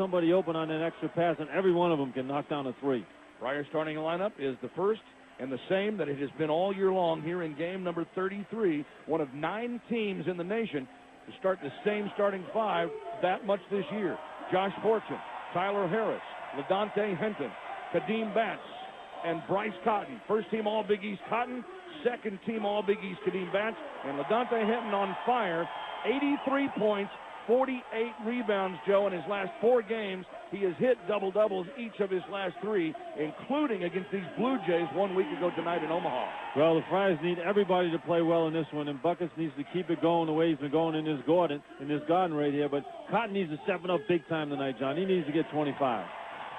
somebody open on an extra pass, and every one of them can knock down a three. Friars' starting lineup is the first and the same that it has been all year long here in game number 33. One of 9 teams in the nation to start the same starting 5 that much this year. Josh Fortune, Tyler Harris, LaDontae Hinton, Kadeem Batts, and Bryce Cotton. First team All Big East Cotton, second team All Big East Kadeem Batts, and LaDontae Hinton on fire. 83 points, 48 rebounds, Joe, in his last 4 games. He has hit double-doubles each of his last 3, including against these Blue Jays 1 week ago tonight in Omaha. Well, the Friars need everybody to play well in this one, and Buckets needs to keep it going the way he's been going in this garden right here. But Cotton needs to step it up big time tonight, John. He needs to get 25.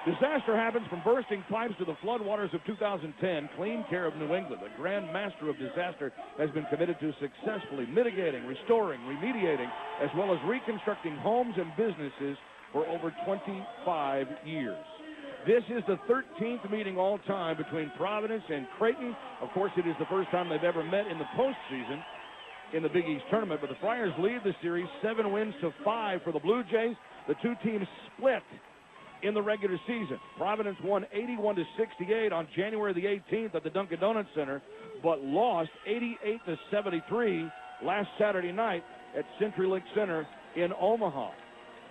Disaster happens from bursting pipes to the floodwaters of 2010. Clean Care of New England, the grand master of disaster, has been committed to successfully mitigating, restoring, remediating, as well as reconstructing homes and businesses for over 25 years. This is the 13th meeting all time between Providence and Creighton. Of course, it is the first time they've ever met in the postseason in the Big East tournament, but the Friars lead the series 7 wins to 5 for the Blue Jays. The two teams split in the regular season. Providence won 81-68 on January the 18th at the Dunkin' Donuts Center, but lost 88-73 last Saturday night at CenturyLink Center in Omaha.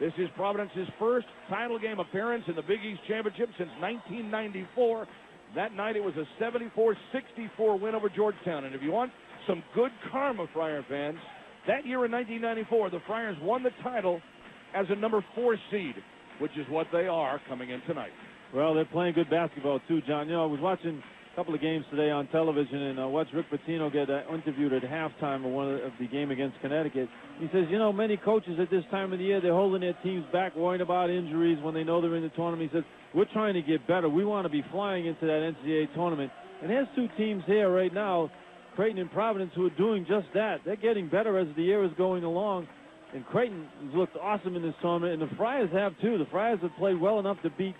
This is Providence's first title game appearance in the Big East Championship since 1994. That night it was a 74-64 win over Georgetown. And if you want some good karma, Friar fans, that year in 1994, the Friars won the title as a number 4 seed, which is what they are coming in tonight. Well, they're playing good basketball too, John. You know, I was watching a couple of games today on television, and watched Rick Pitino get interviewed at halftime of the game against Connecticut. He says, you know, many coaches at this time of the year, they're holding their teams back, worrying about injuries when they know they're in the tournament. He says, we're trying to get better. We want to be flying into that NCAA tournament. And there's 2 teams here right now, Creighton and Providence, who are doing just that. They're getting better as the year is going along. And Creighton has looked awesome in this tournament, and the Friars have too. The Friars have played well enough to beat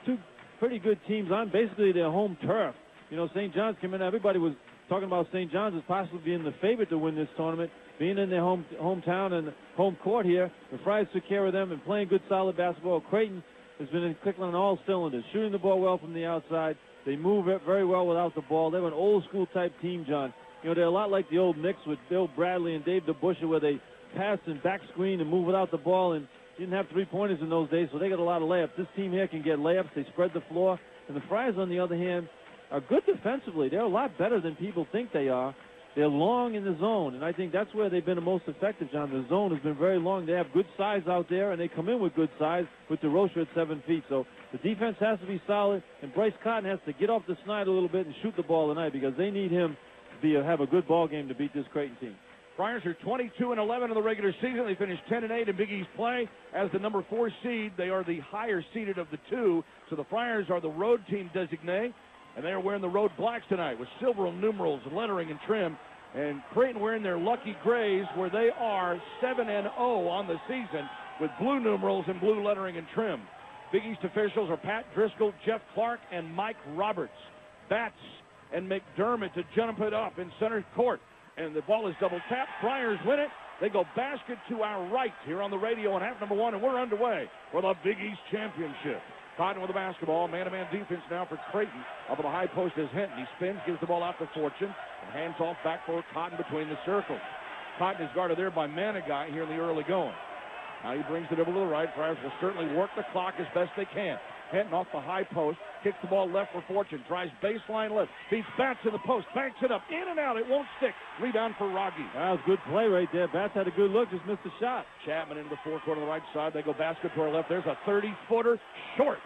2 pretty good teams on basically their home turf. You know, St. John's came in. Everybody was talking about St. John's as possibly being the favorite to win this tournament, being in their hometown and home court here. The Friars took care of them and playing good, solid basketball. Creighton has been clicking on all cylinders, shooting the ball well from the outside. They move it very well without the ball. They're an old-school type team, John. You know, they're a lot like the old Knicks with Bill Bradley and Dave DeBusschere, where they pass and back screen and move without the ball, and didn't have 3-pointers in those days, so they got a lot of layups. This team here can get layups. They spread the floor. And the Friars, on the other hand, are good defensively. They're a lot better than people think they are. They're long in the zone, and I think that's where they've been the most effective, John. The zone has been very long. They have good size out there, and they come in with good size with DeRocher at 7 feet. So the defense has to be solid, and Bryce Cotton has to get off the snide a little bit and shoot the ball tonight because they need him to have a good ball game to beat this Creighton team. Friars are 22-11 in the regular season. They finished 10-8 in Big East play. As the number 4 seed, they are the higher seeded of the 2. So the Friars are the road team designee, and they are wearing the road blacks tonight with silver numerals and lettering and trim. And Creighton wearing their lucky grays, where they are 7-0 on the season with blue numerals and blue lettering and trim. Big East officials are Pat Driscoll, Jeff Clark, and Mike Roberts. Batts and McDermott to jump it up in center court. And the ball is double tapped. Friars win it. They go basket to our right here on the radio on half number 1, and we're underway for the Big East Championship. Cotton with the basketball. Man-to-man defense now for Creighton. Up on the high post is Hinton. He spins, gives the ball out to Fortune, and hands off back for Cotton between the circles. Cotton is guarded there by Manigat here in the early going. Now he brings it over to the right. Friars will certainly work the clock as best they can. Hinton off the high post, kicks the ball left for Fortune, tries baseline left, beats Batts in the post, banks it up, in and out, it won't stick. Rebound for Rogge. That was good play right there. Batts had a good look, just missed a shot. Chapman into the forecourt on the right side. They go basket to our left. There's a 30-footer short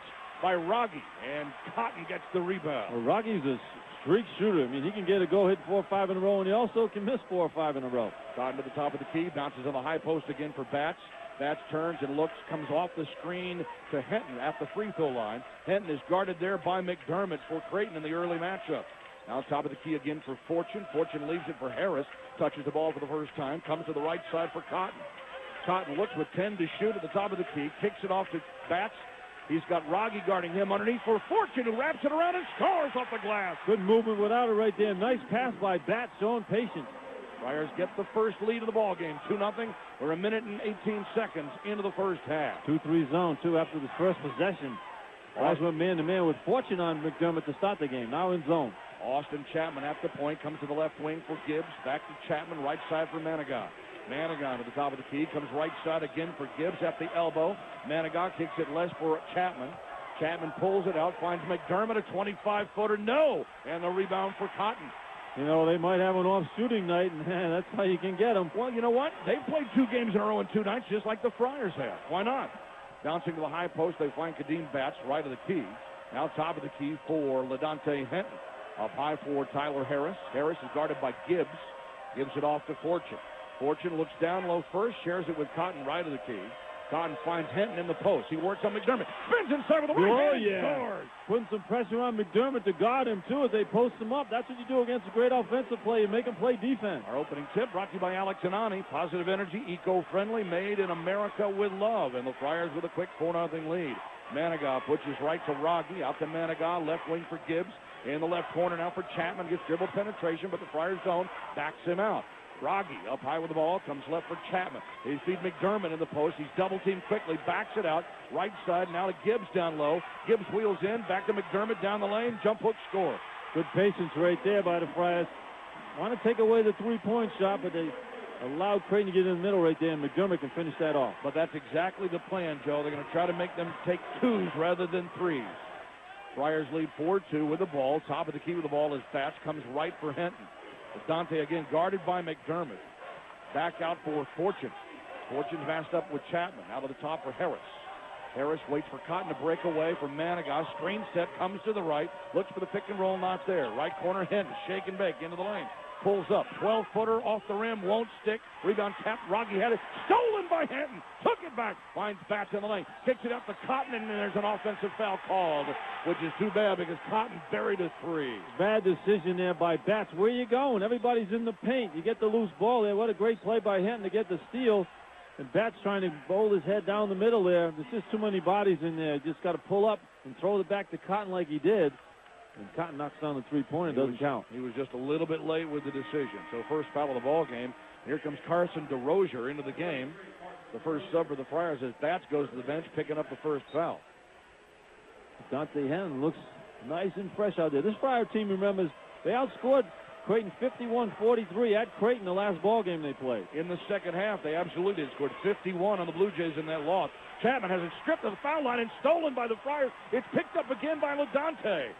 by Rogge, and Cotton gets the rebound. Well, Rogge's a streak shooter. I mean, he can get a go, hit 4 or 5 in a row, and he also can miss 4 or 5 in a row. Cotton to the top of the key, bounces on the high post again for Batts. Batts turns and looks, comes off the screen to Hinton at the free throw line. Hinton is guarded there by McDermott for Creighton in the early matchup. Now top of the key again for Fortune. Fortune leaves it for Harris. Touches the ball for the first time. Comes to the right side for Cotton. Cotton looks with 10 to shoot at the top of the key. Kicks it off to Batts. He's got Rogge guarding him underneath for Fortune, who wraps it around and scores off the glass. Good movement without it right there. Nice pass by Batts, showing patience. Friars get the first lead of the ball game, 2-0. We're a minute and 18 seconds into the first half. 2-3 zone, too, after the first possession. Friars went man-to-man with Fortune on McDermott to start the game. Now in zone. Austin Chapman at the point, comes to the left wing for Gibbs. Back to Chapman, right side for Manigat. Manigat to the top of the key, comes right side again for Gibbs at the elbow. Manigat kicks it less for Chapman. Chapman pulls it out, finds McDermott, a 25-footer, no! And the rebound for Cotton. You know, they might have an off shooting night, and man, that's how you can get them. Well, you know what? They've played 2 games in a row in 2 nights, just like the Friars have. Why not? Bouncing to the high post, they find Kadeem Batts right of the key. Now top of the key for LaDante Henton. Up high for Tyler Harris. Harris is guarded by Gibbs. Gives it off to Fortune. Fortune looks down low first, shares it with Cotton right of the key. Cotton finds Henton in the post. He works on McDermott. Spins inside with the right hand. Scores. Putting some pressure on McDermott to guard him, too, as they post him up. That's what you do against a great offensive play. You make him play defense. Our opening tip brought to you by Alex Anani. Positive energy, eco-friendly, made in America with love. And the Friars with a quick 4-0 lead. Manigat pushes right to Rogge. Out to Manigat. Left wing for Gibbs. In the left corner now for Chapman. Gets dribble penetration, but the Friars zone backs him out. Rogge up high with the ball, comes left for Chapman. He feeds McDermott in the post. He's double-teamed quickly, backs it out. Right side now to Gibbs down low. Gibbs wheels in, back to McDermott down the lane. Jump hook score. Good patience right there by the Friars. Want to take away the three-point shot, but they allowed Creighton to get in the middle right there, and McDermott can finish that off. But that's exactly the plan, Joe. They're going to try to make them take 2s rather than 3s. Friars lead 4-2 with the ball. Top of the key with the ball is Batts. Comes right for Henton. Dante again guarded by McDermott. Back out for Fortune. Fortune passed up with Chapman. Out of the top for Harris. Harris waits for Cotton to break away from Manigat. Screen set, comes to the right. Looks for the pick and roll, not there. Right corner, Henton. Shake and bake into the lane. Pulls up. 12-footer off the rim. Won't stick. Rebound tapped. Rogge had it. Stolen by Henton. Took it back. Finds Batts in the lane. Kicks it up to Cotton, and there's an offensive foul called, which is too bad because Cotton buried a 3. Bad decision there by Batts. Where you going? Everybody's in the paint. You get the loose ball there. What a great play by Henton to get the steal. And Batts trying to bowl his head down the middle there. There's just too many bodies in there. Just got to pull up and throw it back to Cotton like he did. And Cotton knocks down the three-pointer. Doesn't count. He was just a little bit late with the decision. So first foul of the ball game. Here comes Carson DeRozier into the game. The first sub for the Friars as Batts goes to the bench, picking up the first foul. Dante Henton looks nice and fresh out there. This Friar team, remembers, they outscored Creighton 51-43 at Creighton the last ball game they played. In the second half, they absolutely scored 51 on the Blue Jays in that loss. Chapman has it stripped to the foul line and stolen by the Friars. It's picked up again by LaDante.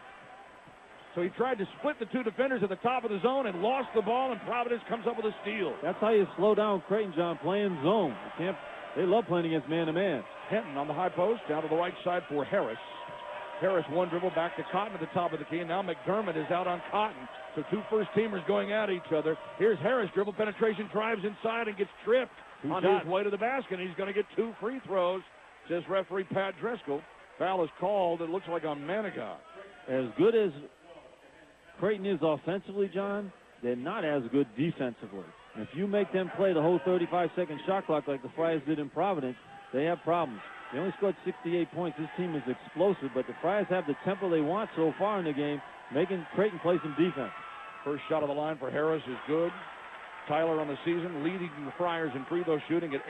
So he tried to split the 2 defenders at the top of the zone and lost the ball, and Providence comes up with a steal. That's how you slow down Creighton, John, playing zone. They love playing against man-to-man. Henton on the high post, down to the right side for Harris. Harris one dribble back to Cotton at the top of the key, and now McDermott is out on Cotton. So 2 first-teamers going at each other. Here's Harris, dribble penetration, drives inside and gets tripped on his way to the basket. He's going to get 2 free throws, says referee Pat Driscoll. Foul is called, it looks like on Manigat. As good as Creighton is offensively, John, they're not as good defensively. And if you make them play the whole 35-second shot clock like the Friars did in Providence, they have problems. They only scored 68 points. This team is explosive, but the Friars have the tempo they want so far in the game, making Creighton play some defense. First shot of the line for Harris is good. Tyler on the season leading the Friars in free throw shooting at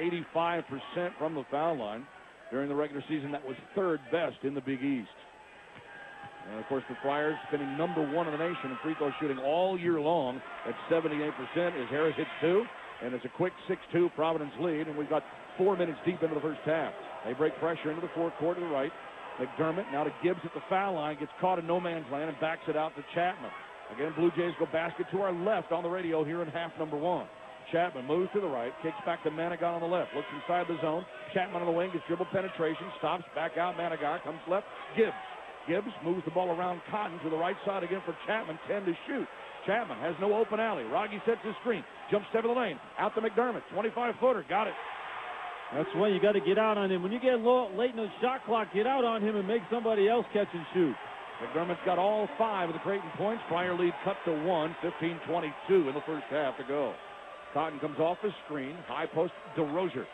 85% from the foul line. During the regular season, that was 3rd best in the Big East. And, of course, the Friars finishing number 1 in the nation in free throw shooting all year long at 78% as Harris hits 2. And it's a quick 6-2 Providence lead, and we've got 4 minutes deep into the first half. They break pressure into the forecourt to the right. McDermott now to Gibbs at the foul line, gets caught in no man's land and backs it out to Chapman. Again, Blue Jays go basket to our left on the radio here in half number 1. Chapman moves to the right, kicks back to Manigat on the left, looks inside the zone. Chapman on the wing, gets dribble penetration, stops, back out, Manigat comes left, Gibbs. Gibbs moves the ball around Cotton to the right side again for Chapman, 10 to shoot. Chapman has no open alley. Rogge sets his screen, jump step of the lane, out to McDermott, 25-footer, got it. That's why you got to get out on him. When you get late in the shot clock, get out on him and make somebody else catch and shoot. McDermott's got all 5 of the Creighton points. Friar lead cut to 1, 15-22 in the first half to go. Cotton comes off his screen, high post DeRozier.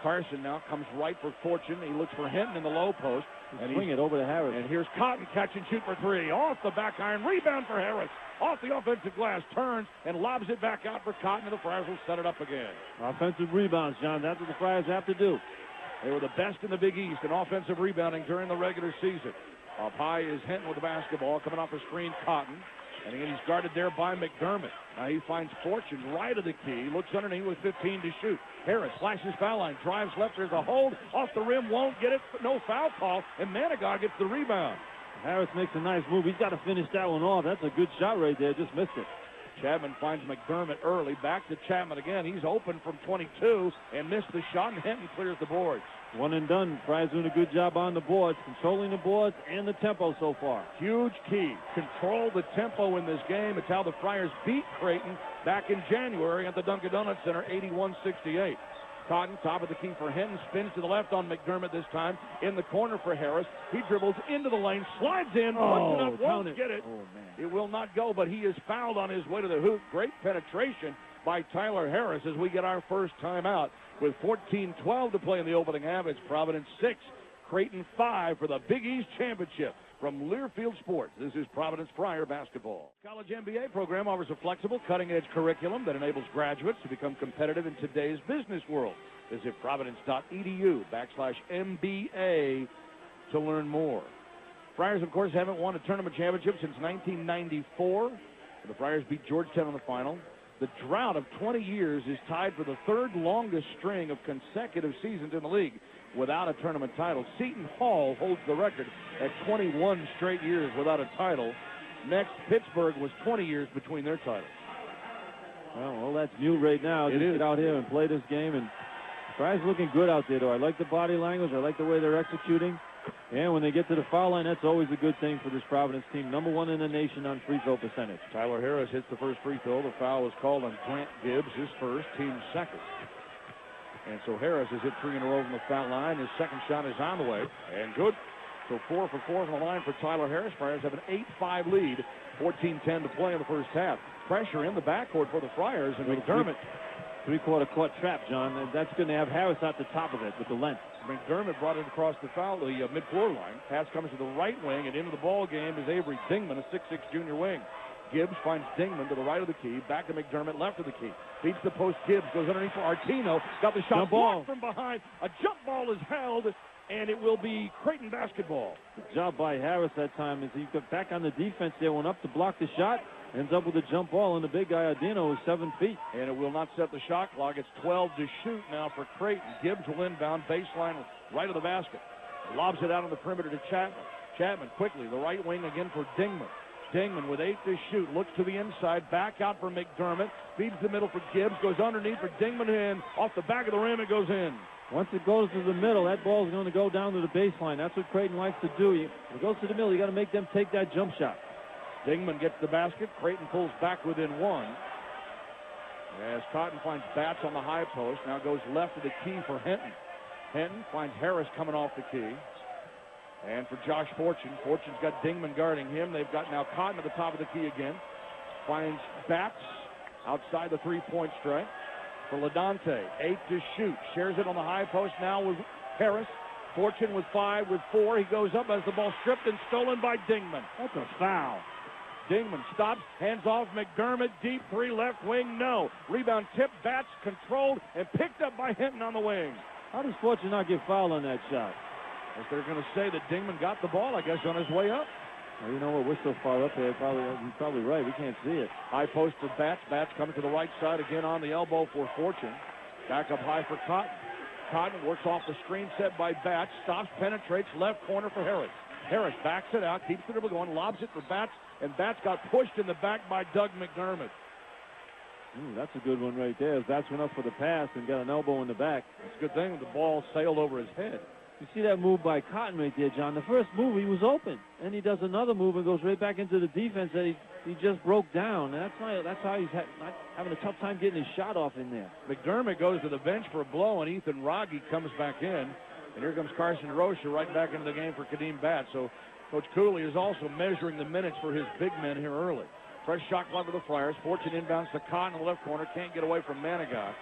Carson now comes right for Fortune. He looks for Hinton in the low post. And swing it over to Harris. And here's Cotton, catch and shoot for three. Off the back iron, rebound for Harris. Off the offensive glass, turns and lobs it back out for Cotton, and the Friars will set it up again. Offensive rebounds, John. That's what the Friars have to do. They were the best in the Big East in offensive rebounding during the regular season. Up high is Hinton with the basketball, coming off a screen, Cotton. And again, he's guarded there by McDermott. Now he finds Fortune right of the key. Looks underneath with 15 to shoot. Harris flashes foul line. Drives left. There's a hold. Off the rim. Won't get it. No foul call. And Manigault gets the rebound. Harris makes a nice move. He's got to finish that one off. That's a good shot right there. Just missed it. Chapman finds McDermott early. Back to Chapman again. He's open from 22 and missed the shot. And Hinton clears the boards. One and done. Friars doing a good job on the boards, controlling the boards and the tempo so far. Huge key. Control the tempo in this game. It's how the Friars beat Creighton back in January at the Dunkin' Donuts Center, 81-68. Cotton, top of the key for Hinton, spins to the left on McDermott this time. In the corner for Harris. He dribbles into the lane, slides in, won't get it. Oh, man. It will not go, but he is fouled on his way to the hoop. Great penetration by Tyler Harris as we get our first timeout. With 14-12 to play in the opening half, it's Providence 6, Creighton 5 for the Big East Championship. From Learfield Sports, this is Providence Friar basketball. College MBA program offers a flexible, cutting-edge curriculum that enables graduates to become competitive in today's business world. Visit providence.edu/MBA to learn more. Friars, of course, haven't won a tournament championship since 1994. The Friars beat Georgetown in the final. The drought of 20 years is tied for the third longest string of consecutive seasons in the league without a tournament title. Seton Hall holds the record at 21 straight years without a title. Next, Pittsburgh was 20 years between their titles. Well, that's mute right now. Just get out here and play this game. And Friars looking good out there, though. I like the body language. I like the way they're executing. And when they get to the foul line, that's always a good thing for this Providence team. #1 in the nation on free throw percentage. Tyler Harris hits the first free throw. The foul was called on Grant Gibbs, his first, team second. And so Harris has hit 3 in a row from the foul line. His second shot is on the way. And good. So 4 for 4 from the line for Tyler Harris. Friars have an 8-5 lead. 14-10 to play in the first half. Pressure in the backcourt for the Friars. And McDermott. Three-quarter court trap, John. And that's going to have Harris at the top of it with the length. McDermott brought it across the mid-floor line. Pass comes to the right wing, and into the ball game is Avery Dingman, a 6'6 junior wing. Gibbs finds Dingman to the right of the key. Back to McDermott, left of the key. Beats the post. Gibbs goes underneath for Artino. Got the shot blocked from behind. A jump ball is held, and it will be Creighton basketball. Good job by Harris that time as he got back on the defense there, went up to block the shot. Ends up with a jump ball, and the big guy, Adino, is 7 feet. And it will not set the shot clock. It's 12 to shoot now for Creighton. Gibbs will inbound, baseline right of the basket. Lobs it out on the perimeter to Chapman. Chapman quickly, the right wing again for Dingman. Dingman with 8 to shoot, looks to the inside, back out for McDermott. Feeds the middle for Gibbs, goes underneath for Dingman in. Off the back of the rim, it goes in. Once it goes to the middle, that ball is going to go down to the baseline. That's what Creighton likes to do. It goes to the middle, you got to make them take that jump shot. Dingman gets the basket. Creighton pulls back within 1. As Cotton finds Batts on the high post. Now goes left of the key for Hinton. Hinton finds Harris coming off the key. And for Josh Fortune. Fortune's got Dingman guarding him. They've got now Cotton at the top of the key again. Finds Batts outside the three-point strike. For LaDante, 8 to shoot. Shares it on the high post now with Harris. Fortune with 5, with 4. He goes up as the ball stripped and stolen by Dingman. That's a foul. Dingman stops, hands off McDermott, deep 3 left wing, no. Rebound tip, Batts controlled and picked up by Hinton on the wing. How does Fortune not get fouled on that shot? As they're going to say that Dingman got the ball, I guess, on his way up. Well, you know what, we're so far up there, he's probably right, we can't see it. High post for Batts. Batts coming to the right side again on the elbow for Fortune. Back up high for Cotton. Cotton works off the screen set by Batts, stops, penetrates, left corner for Harris. Harris backs it out, keeps the dribble going, lobs it for Batts, and Batts got pushed in the back by Doug McDermott. Ooh, that's a good one right there. Batts went up for the pass and got an elbow in the back. It's a good thing the ball sailed over his head. You see that move by Cotton right there, John. The first move, he was open. Then he does another move and goes right back into the defense that he just broke down. And that's how he's having a tough time getting his shot off in there. McDermott goes to the bench for a blow, and Ethan Rogge comes back in. And here comes Carson Rocha right back into the game for Kadeem Batts. So Coach Cooley is also measuring the minutes for his big men here early. Fresh shot clock for the Friars. Fortune inbounds to Cotton in the left corner. Can't get away from Manigault.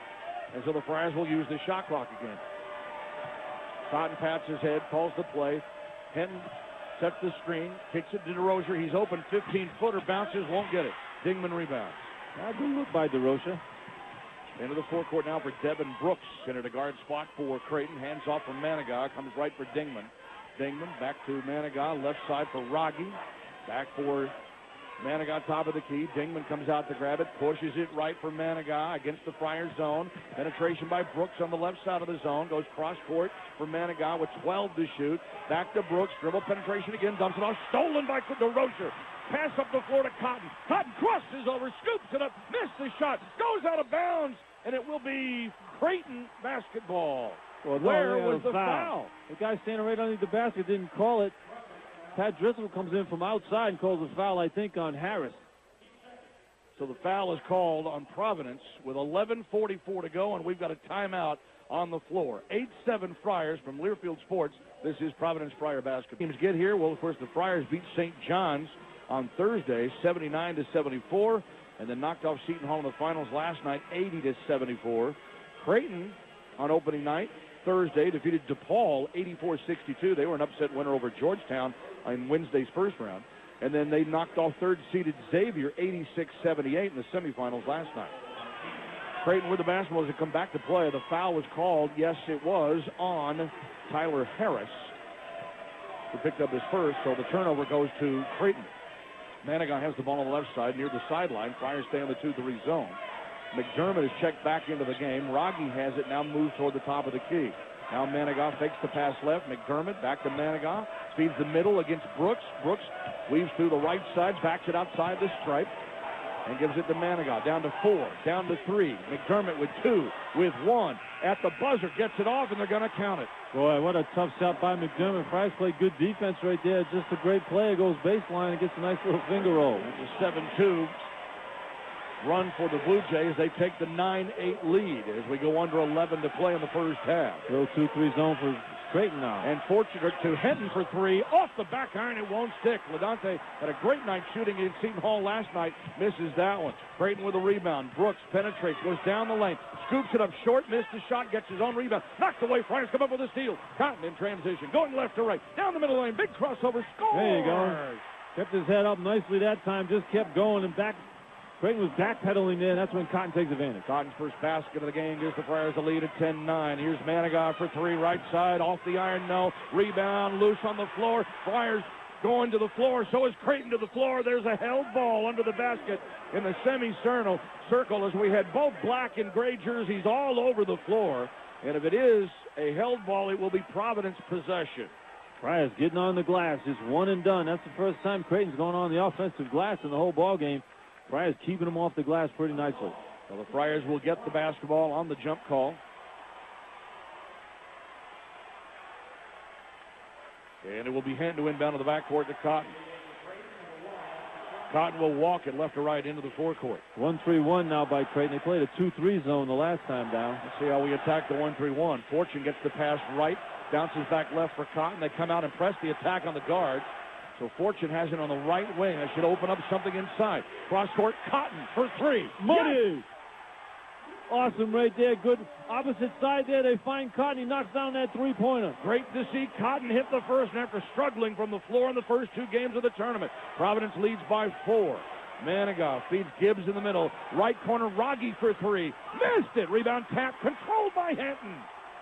And so the Friars will use the shot clock again. Cotton pats his head, calls the play. Henton sets the screen, kicks it to DeRozier. He's open, 15-footer, bounces, won't get it. Dingman rebounds. Good look by DeRozier. Into the forecourt now for Devin Brooks. In at a guard spot for Creighton. Hands off for Manigaw. Comes right for Dingman. Dingman back to Manigaw. Left side for Rogge. Back for Manigaw, top of the key. Dingman comes out to grab it. Pushes it right for Manigaw against the Friars zone. Penetration by Brooks on the left side of the zone. Goes cross court for Manigaw with 12 to shoot. Back to Brooks. Dribble penetration again. Dumps it off. Stolen by DeRozier. Pass up the floor to Cotton. Cotton crosses over. Scoops it up. Missed the shot. Goes out of bounds. And it will be Creighton basketball. Well, where was the foul? The guy standing right underneath the basket didn't call it. Pat Driscoll comes in from outside and calls a foul, I think, on Harris. So the foul is called on Providence with 11:44 to go, and we've got a timeout on the floor. 8-7 Friars from Learfield Sports. This is Providence Friar basketball. Teams get here. Well, of course, the Friars beat St. John's on Thursday, 79-74, and then knocked off Seton Hall in the finals last night, 80-74. Creighton on opening night, Thursday, defeated DePaul 84-62. They were an upset winner over Georgetown in Wednesday's first round. And then they knocked off third-seeded Xavier 86-78 in the semifinals last night. Creighton with the basketball as they come back to play. The foul was called, yes, it was, on Tyler Harris, who picked up his first. So the turnover goes to Creighton. Manigaw has the ball on the left side near the sideline. Friars stay on the 2-3 zone. McDermott is checked back into the game. Rogge has it, now moves toward the top of the key. Now Manigaw fakes the pass left. McDermott back to Manigaw. Feeds the middle against Brooks. Brooks weaves through the right side, backs it outside the stripe, and gives it to Manigaw. Down to 4, down to 3. McDermott with 2, with 1. At the buzzer, gets it off, and they're going to count it. Boy, what a tough shot by McDermott. Friars played good defense right there. Just a great play. It goes baseline and gets a nice little finger roll. It's a 7-2 run for the Blue Jays. They take the 9-8 lead as we go under 11 to play in the first half. Little 2-3 zone for Creighton now. And fortunate to Henton for 3. Off the back iron, it won't stick. Ladante had a great night shooting in Seton Hall last night. Misses that one. Creighton with a rebound. Brooks penetrates, goes down the lane, scoops it up short, missed the shot, gets his own rebound. Knocked away. Friars come up with a steal. Cotton in transition, going left to right. Down the middle lane, big crossover, score! There you go. Kept his head up nicely that time, just kept going and back. Creighton was backpedaling there, and that's when Cotton takes advantage. Cotton's first basket of the game gives the Friars a lead at 10-9. Here's Manigaw for 3, right side, off the iron, no. Rebound, loose on the floor. Friars going to the floor, so is Creighton to the floor. There's a held ball under the basket in the semicircle as we had both black and gray jerseys all over the floor. And if it is a held ball, it will be Providence possession. Friars getting on the glass, just one and done. That's the first time Creighton's going on the offensive glass in the whole ball game. Friars keeping them off the glass pretty nicely. So the Friars will get the basketball on the jump call. And it will be hand to inbound to the backcourt to Cotton. Cotton will walk it left to right into the forecourt. 1-3-1 now by Creighton. They played a 2-3 zone the last time down. Let's see how we attack the 1-3-1. Fortune gets the pass right, bounces back left for Cotton. They come out and press the attack on the guards. So Fortune has it on the right wing. That should open up something inside. Cross court, Cotton for 3. Money! Yes! Awesome right there. Good opposite side there. They find Cotton. He knocks down that three-pointer. Great to see Cotton hit the first, and after struggling from the floor in the first 2 games of the tournament. Providence leads by 4. Manigaw feeds Gibbs in the middle. Right corner, Rogge for 3. Missed it. Rebound tap, controlled by Henton.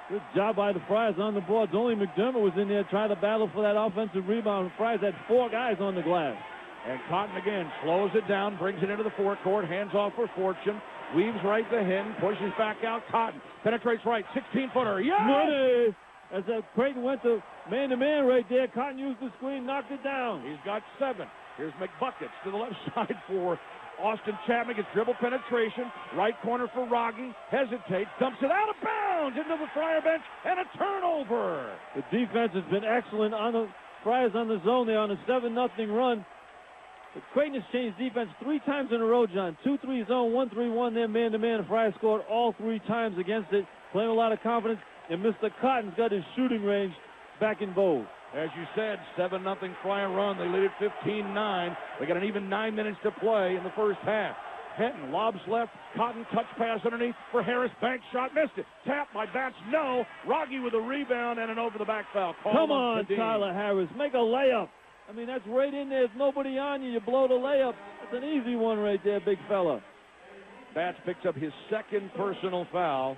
Good job by the Friars on the boards. Only McDermott was in there trying to battle for that offensive rebound. The Friars had 4 guys on the glass. And Cotton again slows it down, brings it into the forecourt, hands off for Fortune, weaves right to Henton, pushes back out. Cotton penetrates right, 16-footer. Yes! Money! As Creighton went to man-to-man right there, Cotton used the screen, knocked it down. He's got 7. Here's McBuckets to the left side for Austin Chapman. Gets dribble penetration. Right corner for Rogge. Hesitates. Dumps it out of bounds into the Friar bench. And a turnover. The defense has been excellent on the Friars on the zone. They're on a 7-0 run. But Creighton has changed defense 3 times in a row, John. 2-3 zone, 1-3-1. Then man-to-man. The Friars scored all 3 times against it. Playing a lot of confidence. And Mr. Cotton's got his shooting range back in vogue. As you said, 7-0 Friar run. They lead it 15-9. They got an even 9 minutes to play in the first half. Hinton lobs left. Cotton touch pass underneath for Harris. Bank shot, missed it. Tap by Batch, no. Rogge with a rebound and an over-the-back foul. Come on, Tyler Harris, make a layup. I mean, that's right in there. There's nobody on you. You blow the layup. That's an easy one right there, big fella. Batch picks up his second personal foul.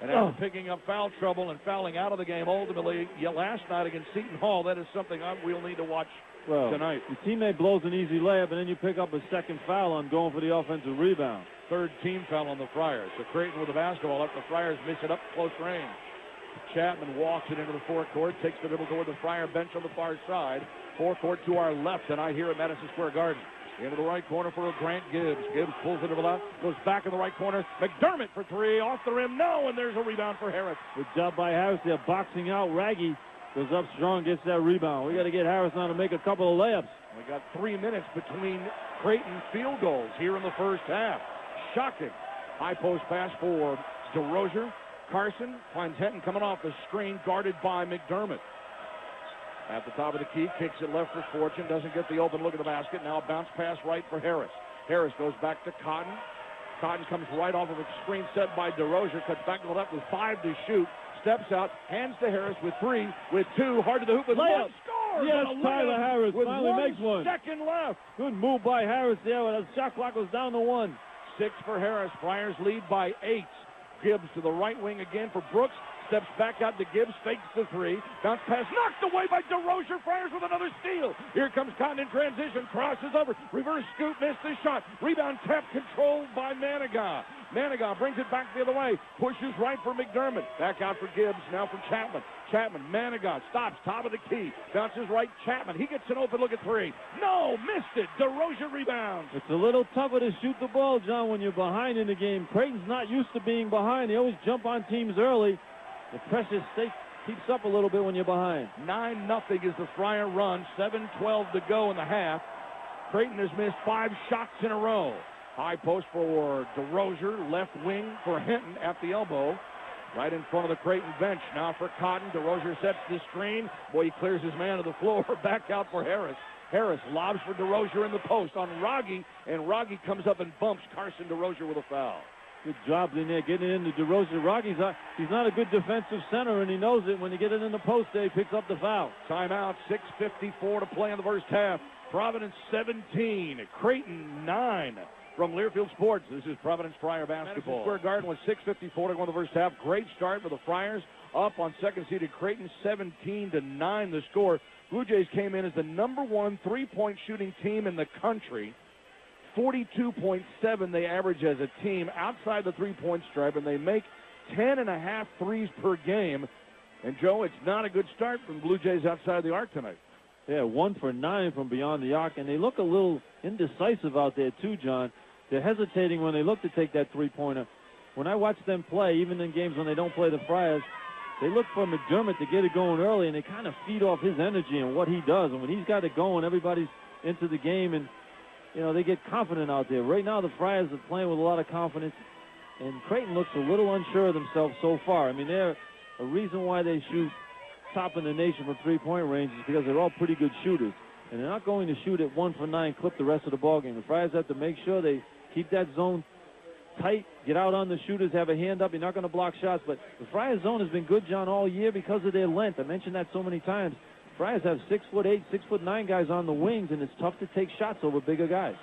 And after picking up foul trouble and fouling out of the game ultimately last night against Seton Hall, that is something we'll need to watch tonight. Your teammate blows an easy layup, and then you pick up a second foul on going for the offensive rebound. Third team foul on the Friars. So Creighton with the basketball up. The Friars miss it up close range. Chapman walks it into the forecourt, takes the dribble toward the Friar bench on the far side. Forecourt to our left tonight here at Madison Square Garden. Into the right corner for Grant Gibbs. Gibbs pulls the dribble out, goes back in the right corner. McDermott for three, off the rim, no, and there's a rebound for Harris. Good job by Harris there, boxing out. Raggy goes up strong, gets that rebound. We got to get Harris on to make a couple of layups. We got 3 minutes between Creighton field goals here in the first half. Shocking. High post pass for DeRozier. Carson finds Hinton coming off the screen, guarded by McDermott. At the top of the key, kicks it left for Fortune, doesn't get the open look at the basket. Now a bounce pass right for Harris. Harris goes back to Cotton. Cotton comes right off of a screen set by DeRozier, cuts back and up with 5 to shoot. Steps out, hands to Harris with 3, with 2, hard to the hoop with layup. 1, scores! Yes, Tyler Harris with finally makes one. 1 second left. Good move by Harris there. The shot clock was down to 1. 6 for Harris. Friars lead by 8. Gibbs to the right wing again for Brooks. Steps back out to Gibbs, fakes the 3. Bounce pass knocked away by DeRozier. Friars with another steal. Here comes Cotton in transition. Crosses over. Reverse scoop, missed the shot. Rebound tap controlled by Manigat. Manigat brings it back the other way. Pushes right for McDermott. Back out for Gibbs. Now for Chapman. Chapman, Manigat stops, top of the key. Bounces right, Chapman. He gets an open look at 3. No, missed it. DeRozier rebounds. It's a little tougher to shoot the ball, John, when you're behind in the game. Creighton's not used to being behind. They always jump on teams early. The pressure keeps up a little bit when you're behind. 9-0 is the Friar run. 7:12 to go in the half. Creighton has missed 5 shots in a row. High post for DeRozier. Left wing for Hinton at the elbow. Right in front of the Creighton bench. Now for Cotton. DeRozier sets the screen. Boy, he clears his man to the floor. Back out for Harris. Harris lobs for DeRozier in the post on Rogge. And Rogge comes up and bumps Carson DeRozier with a foul. Good job in there getting it into DeRozier. Rogge's he's not a good defensive center, and he knows it. When you get it in the post there, he picks up the foul. Timeout, 6:54 to play in the first half. Providence 17, Creighton 9. From Learfield Sports, this is Providence Friar basketball. Madison Square Garden with 6:54 to go in the first half. Great start for the Friars. Up on second-seeded Creighton, 17-9 the score. Blue Jays came in as the #1 three-point shooting team in the country. 42.7 they average as a team outside the three-point stripe, and they make 10.5 threes per game. And, Joe, it's not a good start from Blue Jays outside the arc tonight. Yeah, 1 for 9 from beyond the arc, and they look a little indecisive out there too, John. They're hesitating when they look to take that three-pointer. When I watch them play, even in games when they don't play the Friars, they look for McDermott to get it going early, and they kind of feed off his energy and what he does. And when he's got it going, everybody's into the game, and you know, they get confident out there. Right now, the Friars are playing with a lot of confidence, and Creighton looks a little unsure of themselves so far. I mean, they're a reason why they shoot top in the nation from three-point range is because they're all pretty good shooters, and they're not going to shoot at 1 for 9, clip the rest of the ballgame. The Friars have to make sure they keep that zone tight, get out on the shooters, have a hand up. You're not going to block shots, but the Friars zone has been good, John, all year because of their length. I mentioned that so many times. Friars have 6'8", 6'9" guys on the wings, and it's tough to take shots over bigger guys.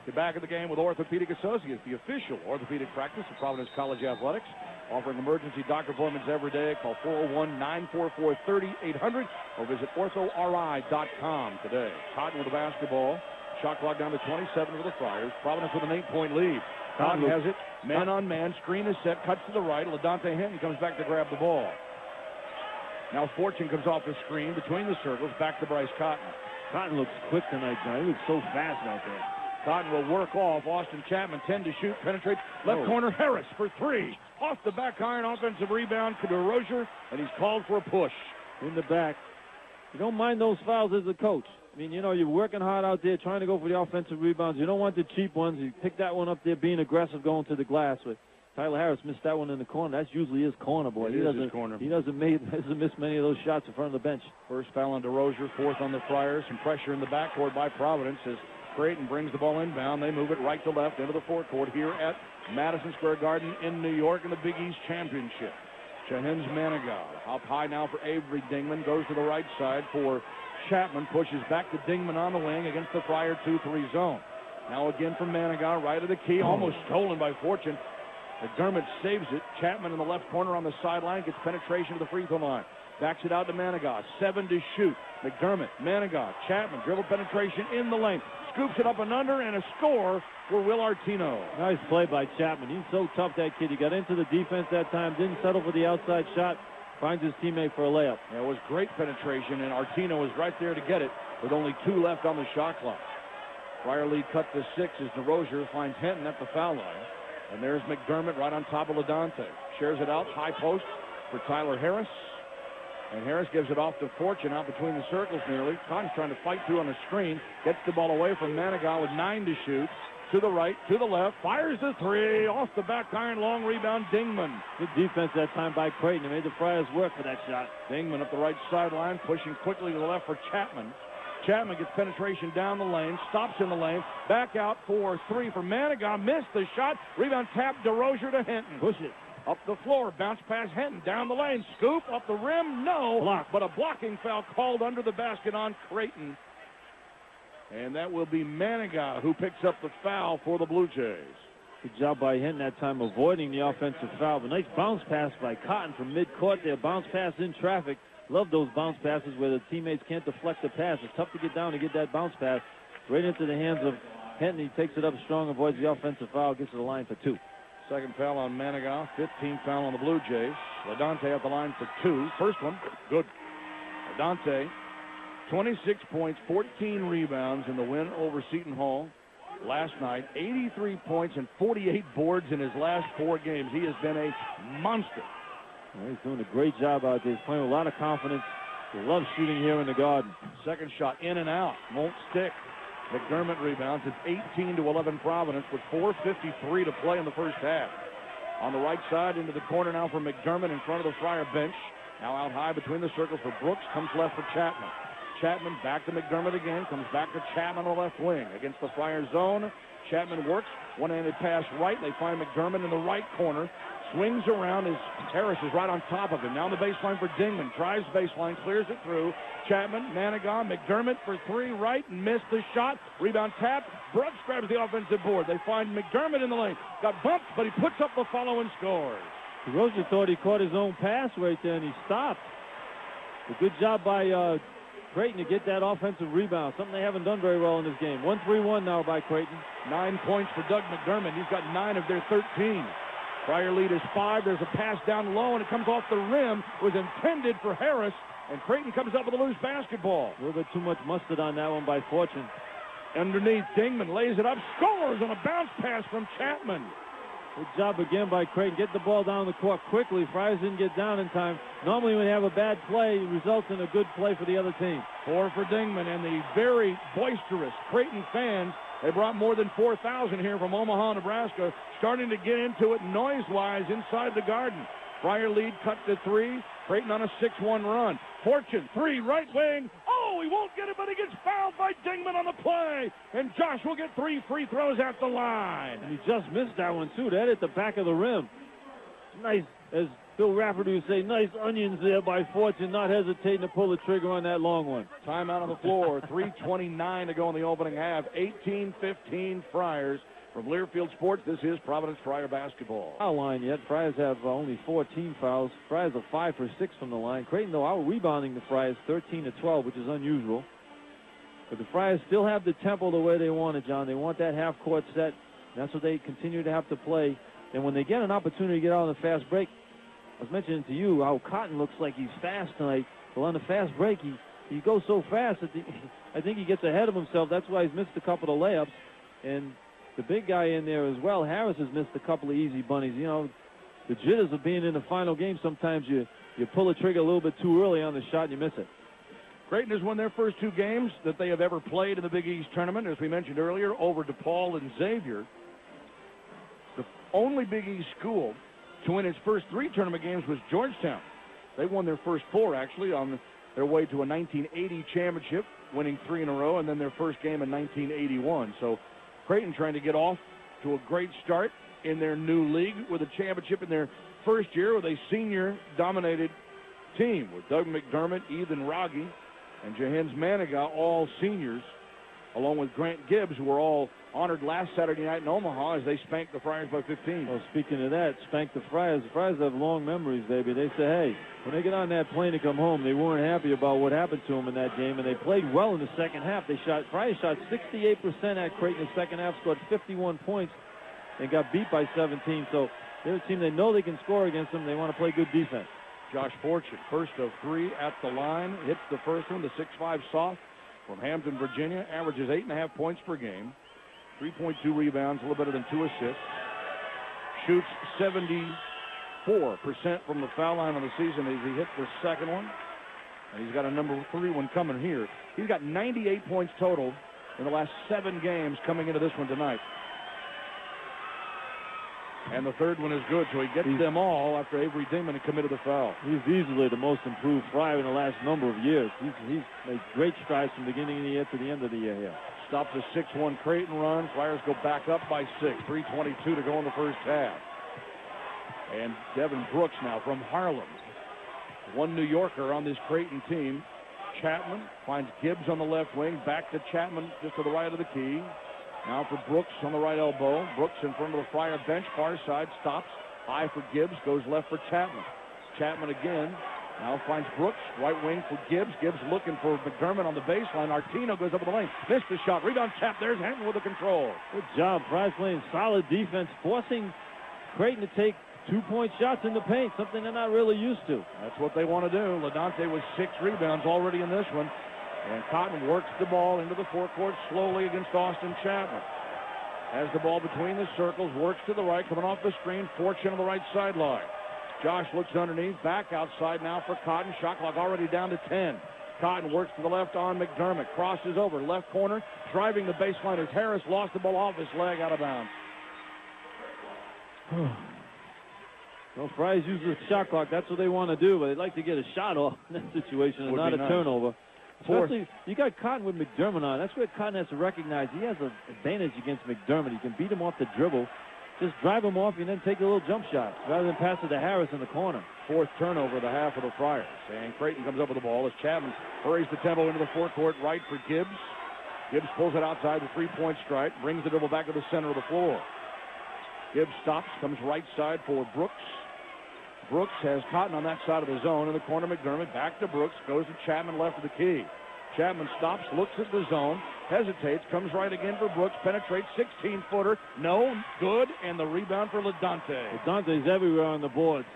You're back in the game with Orthopedic Associates, the official orthopedic practice of Providence College Athletics, offering emergency doctor appointments every day. Call 401-944-3800 or visit orthori.com today. Cotton with the basketball. Shot clock down to 27 for the Friars. Providence with an 8-point lead. Cotton has it. Man on man. Screen is set. Cuts to the right. LaDonte Hinton comes back to grab the ball. Now Fortune comes off the screen between the circles. Back to Bryce Cotton. Cotton looks quick tonight, John. He looks so fast out there. Cotton will work off. Austin Chapman, 10 to shoot. Penetrates. Left corner. Harris for 3. Off the back iron. Offensive rebound to DeRozier. And he's called for a push. In the back. You don't mind those fouls as a coach. I mean, you know, you're working hard out there trying to go for the offensive rebounds. You don't want the cheap ones. You pick that one up there being aggressive going to the glass. But Tyler Harris missed that one in the corner. That's usually his corner, boy. He doesn't miss many of those shots in front of the bench. First foul on DeRozier, 4th on the Friars. Some pressure in the backcourt by Providence as Creighton brings the ball inbound. They move it right to left into the forecourt here at Madison Square Garden in New York in the Big East Championship. Shahens Manigault up high now for Avery Dingman. Goes to the right side for Chapman. Pushes back to Dingman on the wing against the Friar 2-3 zone. Now again from Manigault, right of the key. Almost stolen by Fortune. McDermott saves it. Chapman in the left corner on the sideline gets penetration to the free throw line. Backs it out to Manigault. 7 to shoot. McDermott, Manigault, Chapman, dribble penetration in the lane. Scoops it up and under, and a score for Will Artino. Nice play by Chapman. He's so tough, that kid. He got into the defense that time, didn't settle for the outside shot, finds his teammate for a layup. Yeah, it was great penetration, and Artino was right there to get it with only 2 left on the shot clock. Friar lead cut to 6 as DeRozier finds Hinton at the foul line. And there's McDermott right on top of LaDante. Shares it out, high post for Tyler Harris. And Harris gives it off to Fortune out between the circles nearly. Cotton's trying to fight through on the screen. Gets the ball away from Manigault with 9 to shoot. To the right, to the left. Fires the 3. Off the back iron. Long rebound, Dingman. Good defense that time by Creighton. They made the Friars work for that shot. Dingman up the right sideline, pushing quickly to the left for Chapman. Chapman gets penetration down the lane. Stops in the lane. Back out for 3 for Manigault. Missed the shot. Rebound tap, DeRozier to Hinton. Push it. Up the floor, bounce pass Hinton, down the lane, scoop, up the rim, no. Block. But a blocking foul called under the basket on Creighton. And that will be Manigault who picks up the foul for the Blue Jays. Good job by Hinton that time avoiding the offensive foul. But nice bounce pass by Cotton from midcourt there. Bounce pass in traffic. Love those bounce passes where the teammates can't deflect the pass. It's tough to get down to get that bounce pass right into the hands of Hinton. He takes it up strong, avoids the offensive foul, gets to the line for 2. Second foul on Manigault, 15th foul on the Blue Jays. LaDante at the line for 2. First one, good. LaDante, 26 points, 14 rebounds in the win over Seton Hall last night. 83 points and 48 boards in his last 4 games. He has been a monster. Well, he's doing a great job out there. He's playing with a lot of confidence. He loves shooting here in the Garden. Second shot in and out, won't stick. McDermott rebounds. It's 18-11 Providence with 4:53 to play in the first half. On the right side into the corner now for McDermott in front of the Friar bench. Now out high between the circles for Brooks. Comes left for Chapman. Chapman back to McDermott again. Comes back to Chapman on the left wing against the Friar zone. Chapman works. One-handed pass right. They find McDermott in the right corner. Swings around as Harris is right on top of him. Now the baseline for Dingman. Tries baseline, clears it through. Chapman, Manigault, McDermott for 3 right and missed the shot. Rebound tap. Brooks grabs the offensive board. They find McDermott in the lane. Got bumped, but he puts up the follow and scores. DeRozier thought he caught his own pass right there, and he stopped. A good job by Creighton to get that offensive rebound, something they haven't done very well in this game. 1-3-1 now by Creighton. 9 points for Doug McDermott. He's got 9 of their 13. Friar lead is 5. There's a pass down low, and it comes off the rim. Was intended for Harris, and Creighton comes up with a loose basketball. A little bit too much mustard on that one by Fortune. Underneath, Dingman lays it up, scores on a bounce pass from Chapman. Good job again by Creighton. Get the ball down the court quickly. Friars didn't get down in time. Normally when you have a bad play, it results in a good play for the other team. 4 for Dingman, and the very boisterous Creighton fans. They brought more than 4,000 here from Omaha, Nebraska, starting to get into it noise-wise inside the Garden. Friar lead cut to 3. Creighton on a 6-1 run. Fortune, 3, right wing. Oh, he won't get it, but he gets fouled by Dingman on the play. And Josh will get 3 free throws at the line. And he just missed that one, too. That hit the back of the rim. Nice, as Bill Rafferty would say, nice onions there by Fortune, not hesitating to pull the trigger on that long one. Timeout on the floor. 3:29 to go in the opening half. 18-15 Friars. From Learfield Sports, this is Providence Friar basketball. Foul line yet. Friars have only 14 fouls. Friars are 5 for 6 from the line. Creighton, though, out rebounding the Friars 13-12, which is unusual. But the Friars still have the tempo the way they want it, John. They want that half-court set. That's what they continue to have to play. And when they get an opportunity to get out on the fast break, I was mentioning to you how Cotton looks like he's fast tonight. Well, on the fast break, he goes so fast that I think he gets ahead of himself. That's why he's missed a couple of layups. And the big guy in there as well, Harris, has missed a couple of easy bunnies. You know, the jitters of being in the final game, sometimes you pull the trigger a little bit too early on the shot and you miss it. Creighton has won their first 2 games that they have ever played in the Big East tournament, as we mentioned earlier, over DePaul and Xavier. The only Big East school to win its first 3 tournament games was Georgetown. They won their first 4, actually, on their way to a 1980 championship, winning 3 in a row, and then their first game in 1981. So Creighton trying to get off to a great start in their new league with a championship in their first year with a senior-dominated team with Doug McDermott, Ethan Rogge, and Jahens Manigat, all seniors, along with Grant Gibbs, who were all honored last Saturday night in Omaha as they spanked the Friars by 15. Well, speaking of that, spanked the Friars have long memories, baby. They say, hey, when they get on that plane to come home, they weren't happy about what happened to them in that game, and they played well in the second half. Friars shot 68% at Creighton in the second half, scored 51 points, and got beat by 17. So they're a team they know they can score against them. They want to play good defense. Josh Fortune, first of 3 at the line, hits the first one, the 6'5" soft from Hampton, Virginia, averages 8.5 points per game, 3.2 rebounds, a little better than 2 assists, shoots 74% from the foul line on the season as he hit the second one, and he's got a number 3 one coming here. He's got 98 points total in the last 7 games coming into this one tonight. And the third one is good, so he gets them all after Avery Dingman had committed the foul. He's easily the most improved Friar in the last number of years. He's made great strides from the beginning of the year to the end of the year here. Stops a 6-1 Creighton run. Friars go back up by 6. 3:22 to go in the first half. And Devin Brooks now from Harlem. One New Yorker on this Creighton team. Chapman finds Gibbs on the left wing. Back to Chapman just to the right of the key. Now for Brooks on the right elbow. Brooks in front of the Friar bench, far side, stops. High for Gibbs, goes left for Chapman. Chapman again. Now finds Brooks, right wing for Gibbs. Gibbs looking for McDermott on the baseline. Artino goes up the lane. Missed the shot. Rebound tap. There's Henton with the control. Good job. Friars playing solid defense, forcing Creighton to take 2-point shots in the paint, something they're not really used to. That's what they want to do. LaDante with 6 rebounds already in this one. And Cotton works the ball into the forecourt slowly against Austin Chapman. Has the ball between the circles, works to the right, coming off the screen, Fortune on the right sideline. Josh looks underneath, back outside now for Cotton. Shot clock already down to 10. Cotton works to the left on McDermott, crosses over, left corner, driving the baseline as Harris lost the ball off his leg, out of bounds. Well, Friars use the shot clock. That's what they want to do, but they'd like to get a shot off in that situation and not a turnover. Especially, you got Cotton with McDermott on. That's where Cotton has to recognize he has an advantage against McDermott. He can beat him off the dribble. Just drive him off and then take a little jump shot rather than pass it to Harris in the corner. 4th turnover of the half of the Friars. And Creighton comes up with the ball as Chapman hurries the tempo into the forecourt right for Gibbs. Gibbs pulls it outside the 3-point strike, brings the dribble back to the center of the floor. Gibbs stops, comes right side for Brooks. Brooks has Cotton on that side of the zone in the corner. McDermott back to Brooks, goes to Chapman left of the key. Chapman stops, looks at the zone, hesitates, comes right again for Brooks, penetrates, 16-footer, no, good, and the rebound for LaDante. LaDante's everywhere on the boards.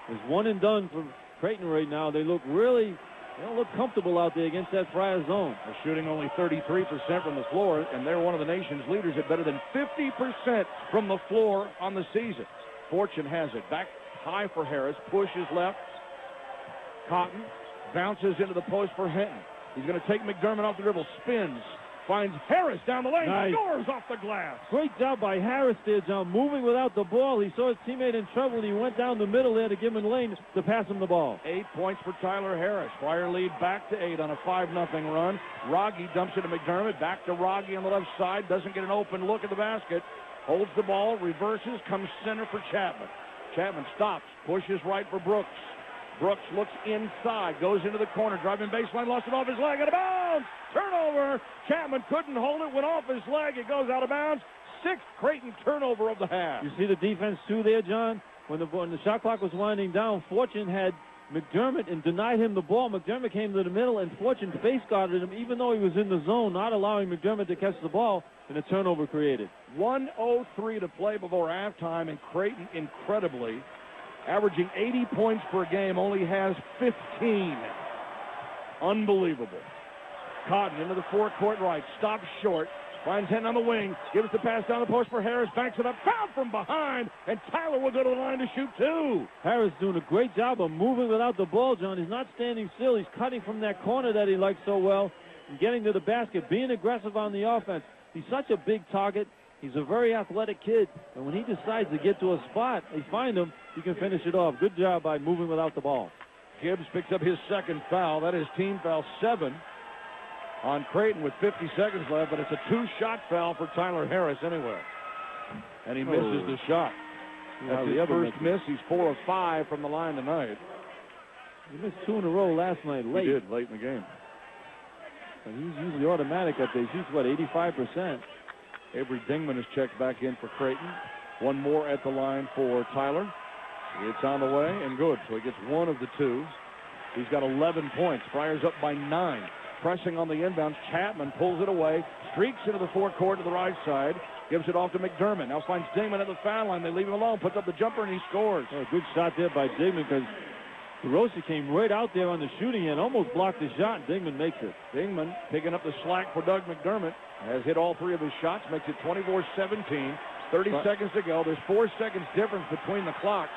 There's one and done for Creighton right now. They don't look comfortable out there against that Friar zone. They're shooting only 33% from the floor, and they're one of the nation's leaders at better than 50% from the floor on the season. Fortune has it. Back high for Harris, pushes left. Cotton bounces into the post for Hinton. He's going to take McDermott off the dribble, spins, finds Harris down the lane, scores off the glass. Great job by Harris there, John, moving without the ball. He saw his teammate in trouble, and he went down the middle there to give him a lane to pass him the ball. 8 points for Tyler Harris. Friar lead back to 8 on a 5-0 run. Rogge dumps it to McDermott, back to Rogge on the left side, doesn't get an open look at the basket, holds the ball, reverses, comes center for Chapman. Chapman stops, pushes right for Brooks. Brooks looks inside, goes into the corner, driving baseline, lost it off his leg, out of bounds. Turnover. Chapman couldn't hold it, went off his leg. It goes out of bounds. 6th Creighton turnover of the half. You see the defense too there, John? When the shot clock was winding down, Fortune had McDermott and denied him the ball. McDermott came to the middle, and Fortune face guarded him, even though he was in the zone, not allowing McDermott to catch the ball, and a turnover created. 1:03 to play before halftime, and Creighton, incredibly, averaging 80 points per game, only has 15. Unbelievable. Cotton into the forecourt right, stops short, finds Henton on the wing, gives the pass down the post for Harris, banks it up, fouled from behind, and Tyler will go to the line to shoot 2. Harris doing a great job of moving without the ball, John. He's not standing still. He's cutting from that corner that he likes so well and getting to the basket, being aggressive on the offense. He's such a big target. He's a very athletic kid, and when he decides to get to a spot, they find him, he can finish it off. Good job by moving without the ball. Gibbs picks up his second foul. That is team foul 7 on Creighton with 50 seconds left, but it's a 2-shot foul for Tyler Harris anyway. And he misses the shot. That's his first miss. He's 4 of 5 from the line tonight. He missed 2 in a row last night late. He did, late in the game. And he's usually automatic up there. He shoots, what, 85%? Avery Dingman is checked back in for Creighton. One more at the line for Tyler. It's on the way and good. So he gets 1 of the 2. He's got 11 points. Friars up by 9. Pressing on the inbounds. Chapman pulls it away. Streaks into the forecourt to the right side. Gives it off to McDermott. Now finds Dingman at the foul line. They leave him alone. Puts up the jumper and he scores. Oh, good shot there by Dingman because DeRosa came right out there on the shooting end. Almost blocked the shot. And Dingman makes it. Dingman picking up the slack for Doug McDermott. Has hit all 3 of his shots. Makes it 24-17. 30 seconds to go. There's 4 seconds difference between the clocks.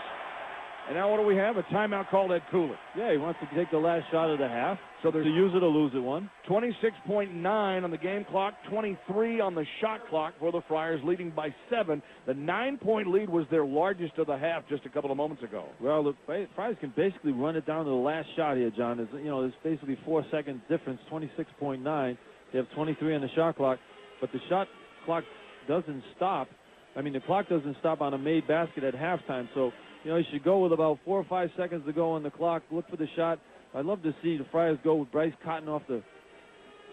And now what do we have? A timeout called at Cooley. Yeah, he wants to take the last shot of the half. So there's to use it or lose it one. 26.9 on the game clock, 23 on the shot clock for the Friars, leading by 7. The 9-point lead was their largest of the half just a couple of moments ago. Well, the Friars can basically run it down to the last shot here, John. There's basically 4 seconds difference, 26.9. They have 23 on the shot clock, but the shot clock doesn't stop. I mean, the clock doesn't stop on a made basket at halftime, so you should go with about 4 or 5 seconds to go on the clock. Look for the shot. I'd love to see the Friars go with Bryce Cotton off the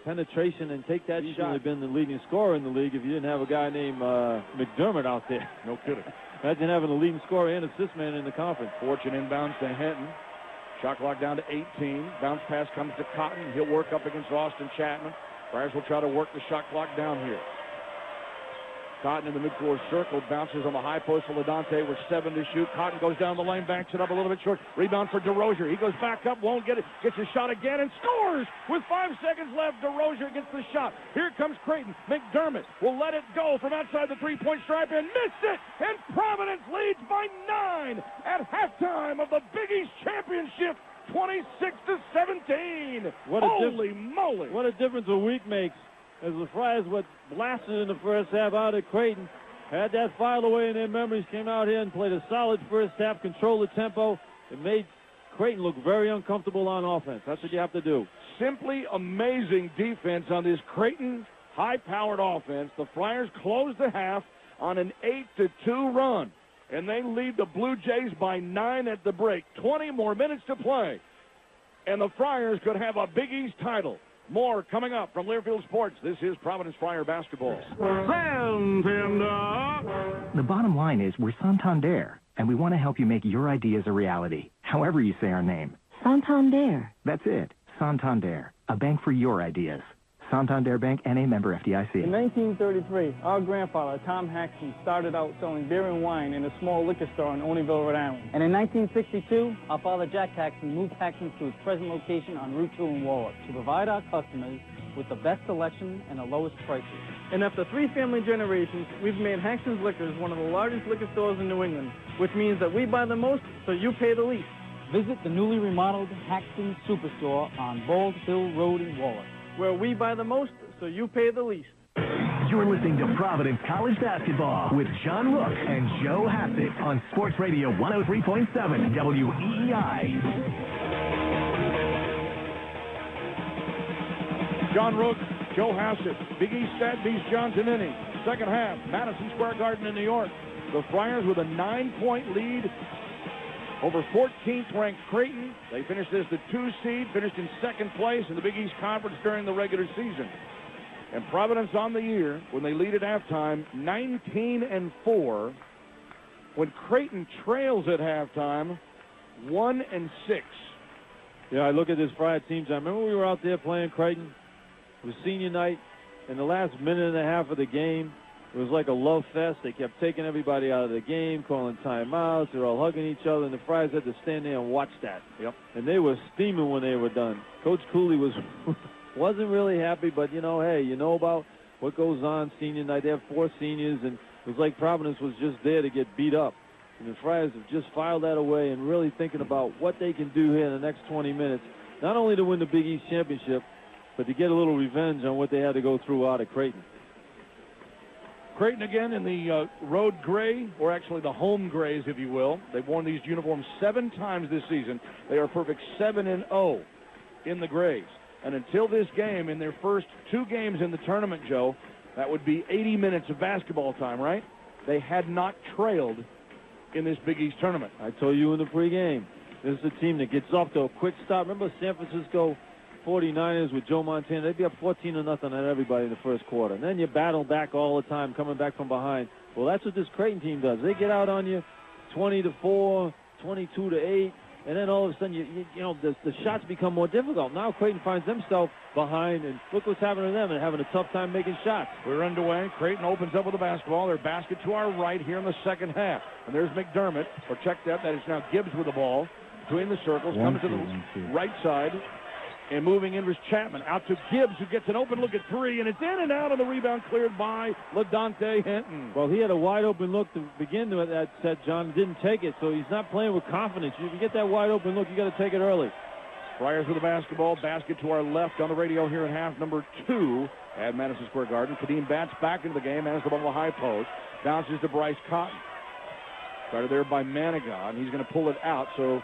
penetration and take that shot. He's been the leading scorer in the league if you didn't have a guy named McDermott out there. No kidding. Imagine having a leading scorer and assist man in the conference. Fortune inbounds to Henton. Shot clock down to 18. Bounce pass comes to Cotton. He'll work up against Austin Chapman. Friars will try to work the shot clock down here. Cotton in the midcourt circle, bounces on the high post for LaDante with 7 to shoot. Cotton goes down the lane, backs it up a little bit short. Rebound for DeRozier. He goes back up, won't get it. Gets his shot again and scores with 5 seconds left. DeRozier gets the shot. Here comes Creighton. McDermott will let it go from outside the 3-point stripe and missed it. And Providence leads by 9 at halftime of the Big East Championship. 26-17. Holy moly! What a difference a week makes. As the Friars were blasted in the first half out at Creighton, had that filed away in their memories, came out here and played a solid first half, controlled the tempo, and made Creighton look very uncomfortable on offense. That's what you have to do. Simply amazing defense on this Creighton high-powered offense. The Friars close the half on an 8-2 run, and they lead the Blue Jays by 9 at the break. 20 more minutes to play, and the Friars could have a Big East title. More coming up from Learfield Sports. This is Providence Friar basketball. Santander. The bottom line is we're Santander, and we want to help you make your ideas a reality, however you say our name. Santander. That's it, Santander, a bank for your ideas. Santander Bank, N.A. member FDIC. In 1933, our grandfather, Tom Haxton, started out selling beer and wine in a small liquor store in Oneyville, Rhode Island. And in 1962, our father, Jack Haxton, moved Haxton to his present location on Route 2 in Warwick to provide our customers with the best selection and the lowest prices. And after 3 family generations, we've made Haxton's Liquors one of the largest liquor stores in New England, which means that we buy the most, so you pay the least. Visit the newly remodeled Haxton Superstore on Bald Hill Road in Warwick, where we buy the most, so you pay the least. You're listening to Providence College Basketball with John Rooke and Joe Hassett on Sports Radio 103.7 WEEI. John Rooke, Joe Hassett, Big East stat beats John Tonini. Second half, Madison Square Garden in New York. The Friars with a 9-point lead over 14th-ranked Creighton. They finished as the 2 seed, finished in 2nd place in the Big East Conference during the regular season. And Providence on the year, when they lead at halftime, 19-4. When Creighton trails at halftime, 1-6. Yeah, I look at this Friar team. I remember we were out there playing Creighton. It was senior night. In the last minute and a half of the game, it was like a love fest. They kept taking everybody out of the game, calling timeouts. They were all hugging each other, and the Friars had to stand there and watch that. Yep. And they were steaming when they were done. Coach Cooley wasn't really happy, but, hey, you know about what goes on senior night. They have 4 seniors, and it was like Providence was just there to get beat up. And the Friars have just filed that away and really thinking about what they can do here in the next 20 minutes, not only to win the Big East Championship, but to get a little revenge on what they had to go through out of Creighton. Creighton again in the road gray, or actually the home grays, if you will. They've worn these uniforms 7 times this season. They are perfect 7-0 in the grays. And until this game, in their first 2 games in the tournament, Joe, that would be 80 minutes of basketball time, right? They had not trailed in this Big East tournament. I told you in the pregame, this is a team that gets off to a quick start. Remember San Francisco 49ers with Joe Montana? They'd be up 14-0 on everybody in the first quarter. And then you battle back all the time, coming back from behind. Well, that's what this Creighton team does. They get out on you 20-4, 22-8, and then all of a sudden, you know, the shots become more difficult. Now Creighton finds themselves behind, and look what's happening to them, and having a tough time making shots. We're underway. Creighton opens up with the basketball. Their basket to our right here in the second half. And there's McDermott, or check that. That is now Gibbs with the ball between the circles, coming to the right side. And moving in was Chapman. Out to Gibbs, who gets an open look at 3, and it's in and out on the rebound, cleared by LaDontae Hinton. Well, he had a wide open look to begin with that set, John. Didn't take it, so he's not playing with confidence. If you get that wide open look, you got to take it early. Friars with the basketball. Basket to our left on the radio here in half number 2 at Madison Square Garden. Kadeem Batts back into the game, has the ball in the high post. Bounces to Bryce Cotton. Started there by Manigat, and he's going to pull it out, so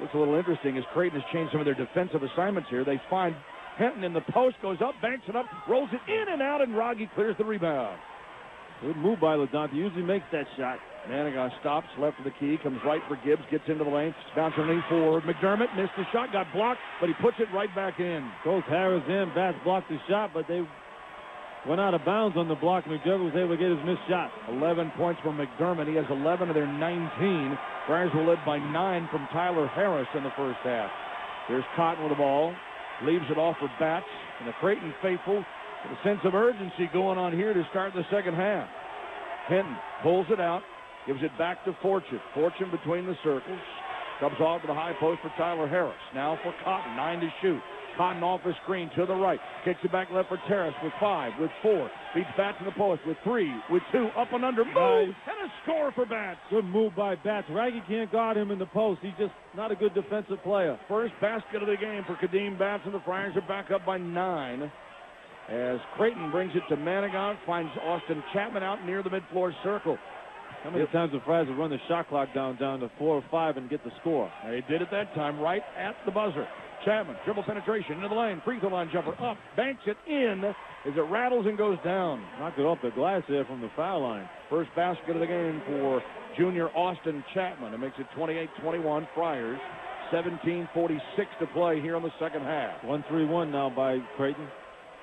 looks a little interesting as Creighton has changed some of their defensive assignments here. They find Hinton in the post, goes up, banks it up, rolls it in and out, and Rogge clears the rebound. Good move by LaDontae. Usually makes that shot. Manigat stops, left of the key, comes right for Gibbs, gets into the lane, bounce underneath forward. McDermott missed the shot, got blocked, but he puts it right back in. Goes Harris in. Batts blocked the shot, but they went out of bounds on the block. McDermott was able to get his missed shot. 11 points from McDermott. He has 11 of their 19. Friars were led by 9 from Tyler Harris in the first half. There's Cotton with the ball. Leaves it off for Batts. And the Creighton faithful with a sense of urgency going on here to start the second half. Hinton pulls it out. Gives it back to Fortune. Fortune between the circles. Comes off to the high post for Tyler Harris. Now for Cotton. 9 to shoot. Cotton off the screen to the right. Kicks it back left for Terrace with 5, with 4. Beats Batts in the post with 3, with 2. Up and under. Move! And a score for Batts. Good move by Batts. Raggy can't guard him in the post. He's just not a good defensive player. First basket of the game for Kadeem Batts, and the Friars are back up by 9. As Creighton brings it to Manigat, finds Austin Chapman out near the mid-floor circle. How many times the Friars have run the shot clock down to 4 or 5 and get the score? They did it that time, right at the buzzer. Chapman, dribble penetration into the lane, free throw line jumper up, banks it in as it rattles and goes down. Knocked it off the glass there from the foul line. First basket of the game for junior Austin Chapman. It makes it 28-21 Friars. 17:46 to play here in the second half. 1-3-1 now by Creighton.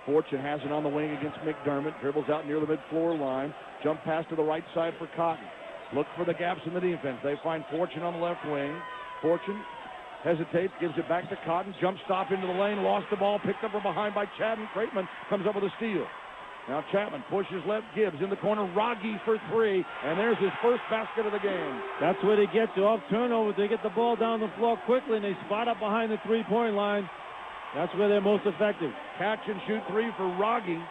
Fortune has it on the wing against McDermott. Dribbles out near the mid-floor line. Jump pass to the right side for Cotton. Look for the gaps in the defense. They find Fortune on the left wing. Fortune hesitates, gives it back to Cotton. Jump stop into the lane, lost the ball, picked up from behind by Chapman. Creighton comes up with a steal. Now Chapman pushes left, Gibbs in the corner, Rogge for 3, and there's his first basket of the game. That's where they get you off turnovers. They get the ball down the floor quickly, and they spot up behind the three-point line. That's where they're most effective. Catch and shoot 3 for Rogge,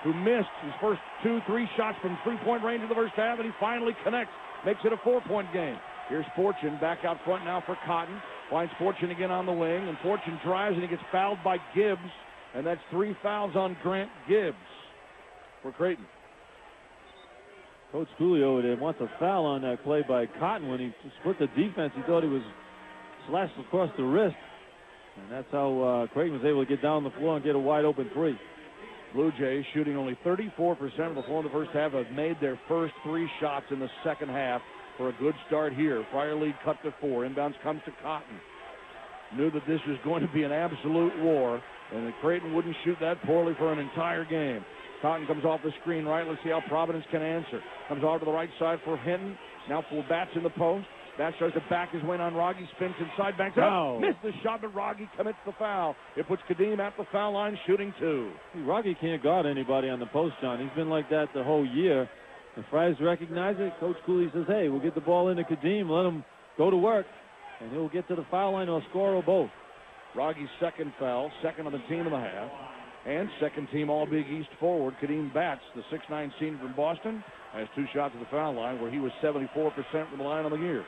who missed his first 2-3 shots from three-point range in the first half, and he finally connects, makes it a 4-point game. Here's Fortune back out front now for Cotton. Finds Fortune again on the wing, and Fortune drives, and he gets fouled by Gibbs, and that's 3 fouls on Grant Gibbs for Creighton. Coach Cooley over there wants a foul on that play by Cotton. When he split the defense, he thought he was slashed across the wrist, and that's how Creighton was able to get down the floor and get a wide-open 3. Blue Jays shooting only 34% of the floor in the first half, have made their first 3 shots in the second half for a good start here. Friar lead cut to 4. Inbounds comes to Cotton. Knew that this was going to be an absolute war, and that Creighton wouldn't shoot that poorly for an entire game. Cotton comes off the screen right. Let's see how Providence can answer. Comes off to the right side for Hinton. Now for Batts in the post. Batts tries to back his way on Rogge. Spins inside, banks up. Missed the shot, but Rogge commits the foul. It puts Kadeem at the foul line, shooting 2. Rogge can't guard anybody on the post, John. He's been like that the whole year. The Friars recognize it. Coach Cooley says, hey, we'll get the ball into Kadeem, let him go to work, and he'll get to the foul line or score or both. Rogge's second foul, second on the team in the half, and second team All-Big East forward, Kadeem Batts, the 6'9" senior from Boston, has 2 shots at the foul line where he was 74% from the line on the year.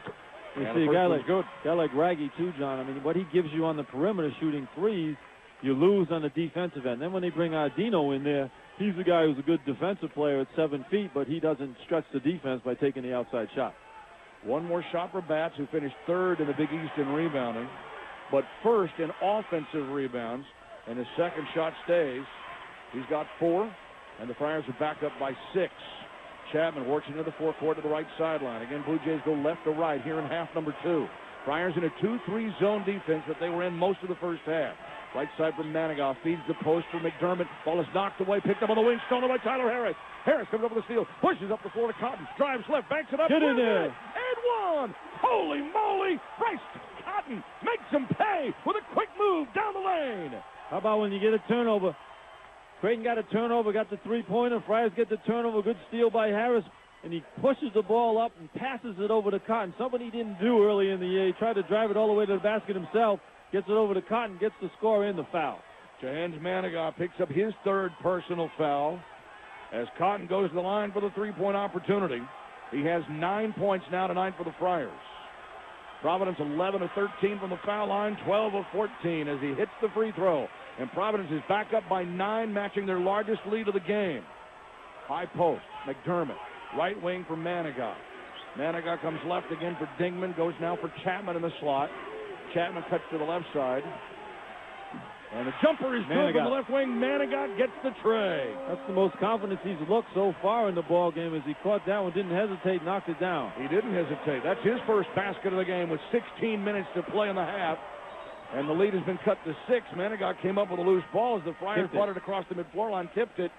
You see a guy like Ragge too, John. I mean, what he gives you on the perimeter shooting threes, you lose on the defensive end. Then when they bring Ardino in there, he's the guy who's a good defensive player at 7 feet, but he doesn't stretch the defense by taking the outside shot. One more shot for Bats, who finished 3rd in the Big East in rebounding, but 1st in offensive rebounds, and his second shot stays. He's got 4, and the Friars are back up by 6. Chapman works into the forecourt to the right sideline. Again, Blue Jays go left to right here in half number 2. Friars in a 2-3 zone defense that they were in most of the first half. Right side from Manigault, feeds the post for McDermott. Ball is knocked away, picked up on the wing, stolen by Tyler Harris. Harris comes over the steal, pushes up the floor to Cotton, drives left, banks it up. Get in there. And 1. Holy moly! Bryce Cotton makes him pay with a quick move down the lane. How about when you get a turnover? Creighton got a turnover, got the three-pointer. Friars get the turnover. Good steal by Harris. And he pushes the ball up and passes it over to Cotton. Something he didn't do early in the year. He tried to drive it all the way to the basket himself. Gets it over to Cotton, gets the score in the foul. James Manigault picks up his 3rd personal foul as Cotton goes to the line for the three-point opportunity. He has 9 points now tonight for the Friars. Providence 11 of 13 from the foul line, 12 of 14 as he hits the free throw. And Providence is back up by 9, matching their largest lead of the game. High post, McDermott, right wing for Manigault. Manigault comes left again for Dingman, goes now for Chapman in the slot. Chapman cuts to the left side. And the jumper is good from the left wing. Manigault gets the tray. That's the most confidence he's looked so far in the ball game as he caught that one, didn't hesitate, knocked it down. He didn't hesitate. That's his first basket of the game with 16 minutes to play in the half. And the lead has been cut to 6. Manigault came up with a loose ball as the Friars brought it across the mid-floor line, tipped it.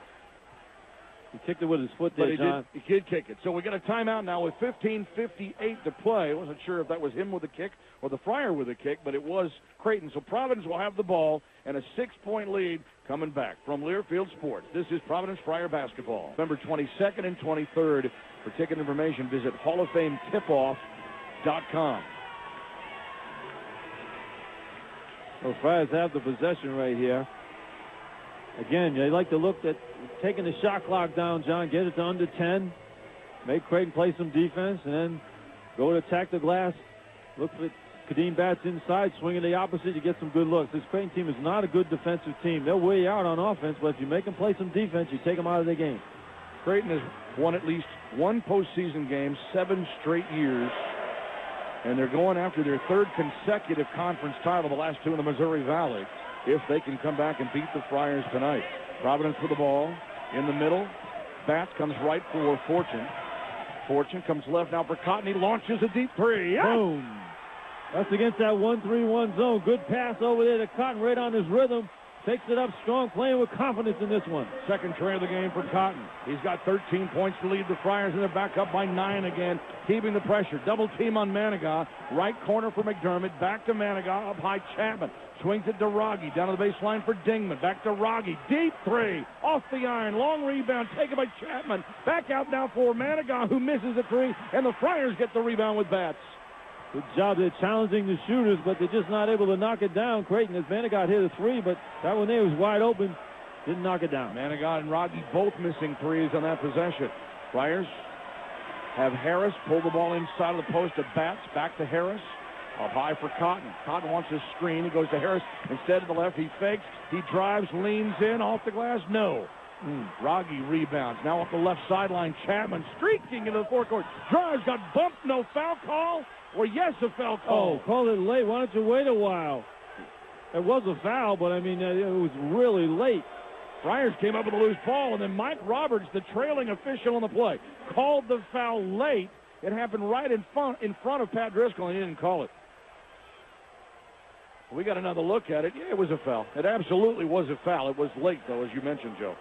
He kicked it with his foot there, John. He did kick it. So we got a timeout now with 15:58 to play. I wasn't sure if that was him with the kick or the Friar with the kick, but it was Creighton. So Providence will have the ball and a 6-point lead coming back from Learfield Sports. This is Providence Friar basketball. November 22nd and 23rd. For ticket information, visit HallOfFameTipoff.com. Well, Friars have the possession right here. Again, they like to look at taking the shot clock down, John, get it to under 10, make Creighton play some defense, and then go to attack the glass. Look for Kadeem Batts inside, swinging the opposite, you get some good looks. This Creighton team is not a good defensive team. They'll wear you out on offense, but if you make them play some defense, you take them out of the game. Creighton has won at least one postseason game 7 straight years, and they're going after their 3rd consecutive conference title, the last 2 in the Missouri Valley, if they can come back and beat the Friars tonight. Providence with the ball in the middle. Batts comes right for Fortune. Fortune comes left now for Cotton. He launches a deep 3. Yes! Boom. That's against that 1-3-1 zone. Good pass over there to Cotton, right on his rhythm. Takes it up strong, playing with confidence in this one. Second tray of the game for Cotton. He's got 13 points to lead the Friars, and they're back up by 9 again, keeping the pressure. Double team on Manigault. Right corner for McDermott. Back to Manigault. Up high, Chapman. Swings it to Rogge. Down to the baseline for Dingman. Back to Rogge. Deep 3. Off the iron. Long rebound taken by Chapman. Back out now for Manigault, who misses the 3, and the Friars get the rebound with Batts. Good job. They're challenging the shooters, but they're just not able to knock it down. Creighton, as Manigault hit a 3, but that one there was wide open. Didn't knock it down. Manigault and Rogge both missing 3s on that possession. Friars have Harris pull the ball inside of the post to Batts. Back to Harris. Up high for Cotton. Cotton wants a screen. He goes to Harris. Instead of the left, he fakes. He drives, leans in, off the glass. No. Rogge rebounds. Now off the left sideline. Chapman streaking into the forecourt. Drives, got bumped. No foul call. Or yes, a foul call. Oh, called it late. Why don't you wait a while? It was a foul, but, I mean, it was really late. Friars came up with a loose ball, and then Mike Roberts, the trailing official on the play, called the foul late. It happened right in front of Pat Driscoll, and he didn't call it. We got another look at it. Yeah, it was a foul. It absolutely was a foul. It was late, though, as you mentioned, Joe.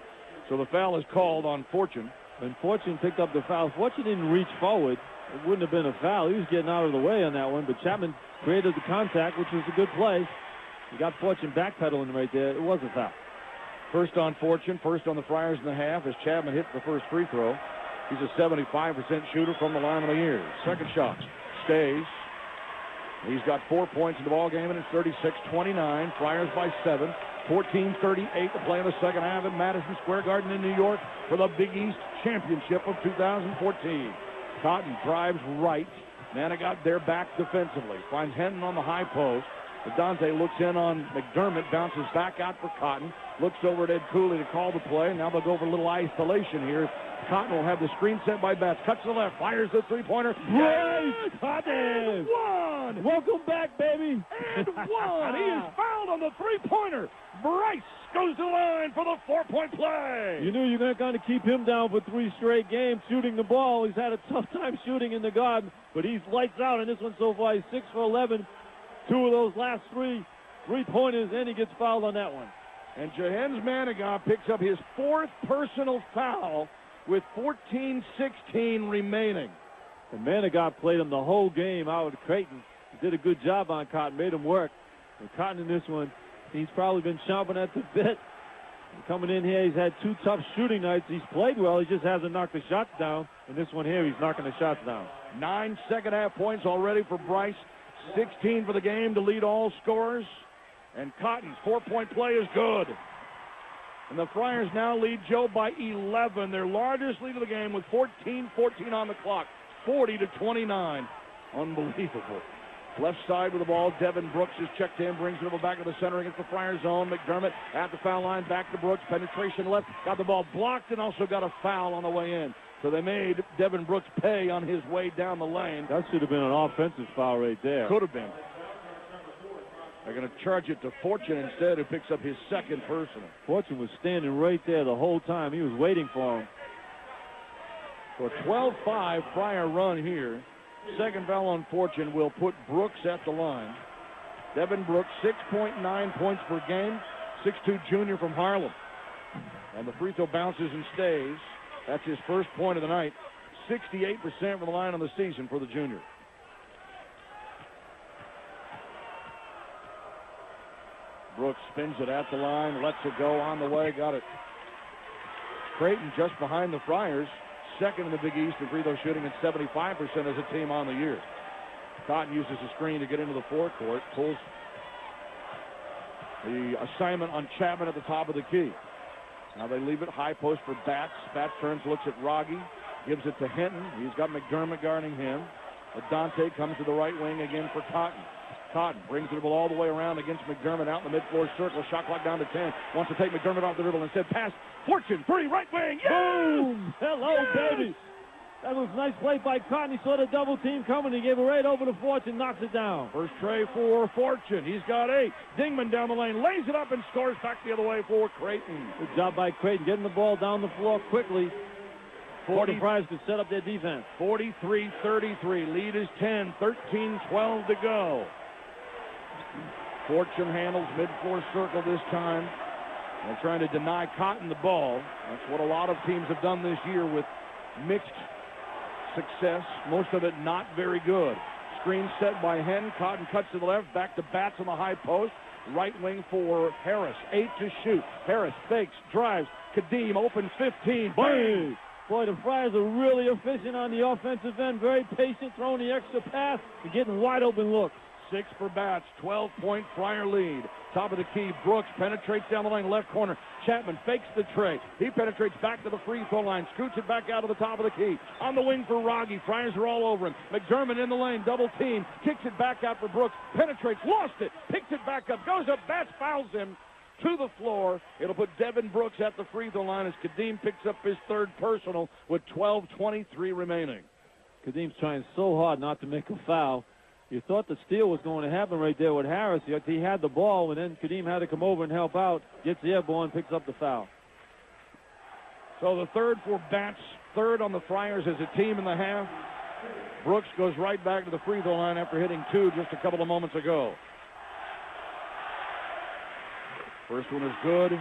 So the foul is called on Fortune. And Fortune picked up the foul. Fortune didn't reach forward. It wouldn't have been a foul. He was getting out of the way on that one, but Chapman created the contact, which was a good play. He got Fortune backpedaling right there. It was a foul. First on Fortune, first on the Friars in the half as Chapman hit the first free throw. He's a 75% shooter from the line of the year. Second shot stays. He's got 4 points in the ball game, and it's 36-29. Friars by 7. 14:38 to play in the second half at Madison Square Garden in New York for the Big East Championship of 2014. Cotton drives right. Manigault there back defensively. Finds Henton on the high post. Dante looks in on McDermott, bounces back out for Cotton, looks over at Ed Cooley to call the play. Now they'll go for a little isolation here. Cotton will have the screen set by Betts. Cuts to the left, fires the three-pointer. Bryce Cotton! One! Welcome back, baby! And one! He is fouled on the three-pointer. Bryce goes to the line for the 4-point play. You knew you were going to keep him down for 3 straight games shooting the ball. He's had a tough time shooting in the garden, but he's lights out in this one so far. He's 6 for 11. 2 of those last 3 3-pointers, and he gets fouled on that one. And Jahen's Manigat picks up his 4th personal foul with 14-16 remaining. And Manigat played him the whole game out at Creighton. He did a good job on Cotton, made him work. And Cotton in this one, he's probably been chomping at the bit. Coming in here, he's had 2 tough shooting nights. He's played well. He just hasn't knocked the shots down. In this one here, he's knocking the shots down. 9 second-half points already for Bryce. 16 for the game to lead all scorers. And Cotton's 4-point play is good. And the Friars now lead Joe by 11. Their largest lead of the game with 14-14 on the clock. 40-29. Unbelievable. Left side with the ball. Devin Brooks is checked in, brings it back to the center against the Friars zone. McDermott at the foul line, back to Brooks. Penetration left, got the ball blocked and also got a foul on the way in. So they made Devin Brooks pay on his way down the lane. That should have been an offensive foul right there. Could have been. They're going to charge it to Fortune instead, who picks up his 2nd personal. Fortune was standing right there the whole time. He was waiting for him. So a 12-5 Friar run here. 2nd foul on Fortune will put Brooks at the line. Devin Brooks, 6.9 points per game, 6'2" junior from Harlem. And the free throw bounces and stays. That's his first point of the night. 68% from the line on the season for the junior. Brooks spins it at the line, lets it go on the way, got it. Creighton just behind the Friars, 2nd in the Big East in free throw shooting at 75% as a team on the year. Cotton uses a screen to get into the forecourt, pulls the assignment on Chapman at the top of the key. Now they leave it high post for Batts. Batts turns, looks at Rogge, gives it to Hinton. He's got McDermott guarding him. Dante comes to the right wing again for Cotton. Cotton brings the dribble all the way around against McDermott out in the mid-floor circle. Shot clock down to 10. Wants to take McDermott off the dribble. Instead, pass. Fortune, 3, right wing. Yes! Boom! Hello, baby. That was a nice play by Cotton. He saw the double team coming. He gave it right over to Fortune, knocks it down. First tray for Fortune. He's got 8. Dingman down the lane, lays it up and scores back the other way for Creighton. Good job by Creighton, getting the ball down the floor quickly. The Friars could set up their defense. 43-33. Lead is 10. 13-12 to go. Fortune handles mid-floor circle this time. They're trying to deny Cotton the ball. That's what a lot of teams have done this year with mixed success. Most of it not very good. Screen set by Henn. Cotton cuts to the left. Back to Batts on the high post. Right wing for Harris. 8 to shoot. Harris fakes, drives. Kadeem open 15. Bang! Boy, the Friars are really efficient on the offensive end. Very patient, throwing the extra pass and getting wide open looks. 6 for Batts. 12-point Friar lead. Top of the key. Brooks penetrates down the lane, left corner. Chapman fakes the tray. He penetrates back to the free throw line. Scoots it back out of the top of the key. On the wing for Rogge. Friars are all over him. McDermott in the lane. Double team. Kicks it back out for Brooks. Penetrates. Lost it. Picks it back up. Goes up. Batts fouls him to the floor. It'll put Devin Brooks at the free throw line as Kadeem picks up his 3rd personal with 12:23 remaining. Kadeem's trying so hard not to make a foul. You thought the steal was going to happen right there with Harris. He had the ball, and then Kadeem had to come over and help out. Gets the airborne, picks up the foul. So the 3rd for Batts, 3rd on the Friars as a team in the half. Brooks goes right back to the free throw line after hitting 2 just a couple of moments ago. First one is good.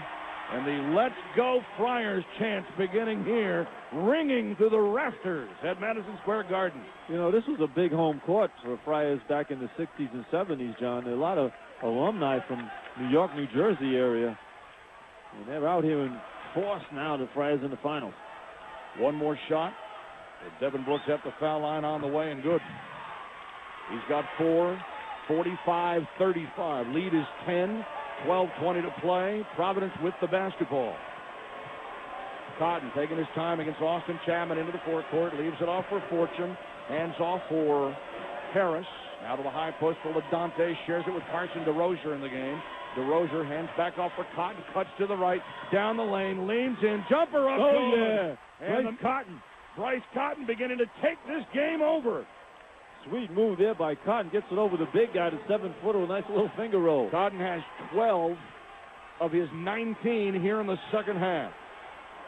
And the Let's Go Friars chant beginning here, ringing through the rafters at Madison Square Garden. You know, this was a big home court for Friars back in the 60s and 70s, John. There are a lot of alumni from New York, New Jersey area. And they're out here in force now, the Friars in the finals. One more shot. Devin Brooks at the foul line on the way and good. He's got 4, 45-35. Lead is 10. 12:20 to play. Providence with the basketball. Cotton taking his time against Austin Chapman into the forecourt. Leaves it off for Fortune. Hands off for Harris. Now to the high post for LaDante. Shares it with Carson DeRozier in the game. DeRozier hands back off for Cotton. Cuts to the right. Down the lane. Leans in. Jumper up. Oh, good. yeah. And Bryce Cotton beginning to take this game over. Sweet move there by Cotton. Gets it over the big guy, the 7-footer, with a nice little finger roll. Cotton has 12 of his 19 here in the second half.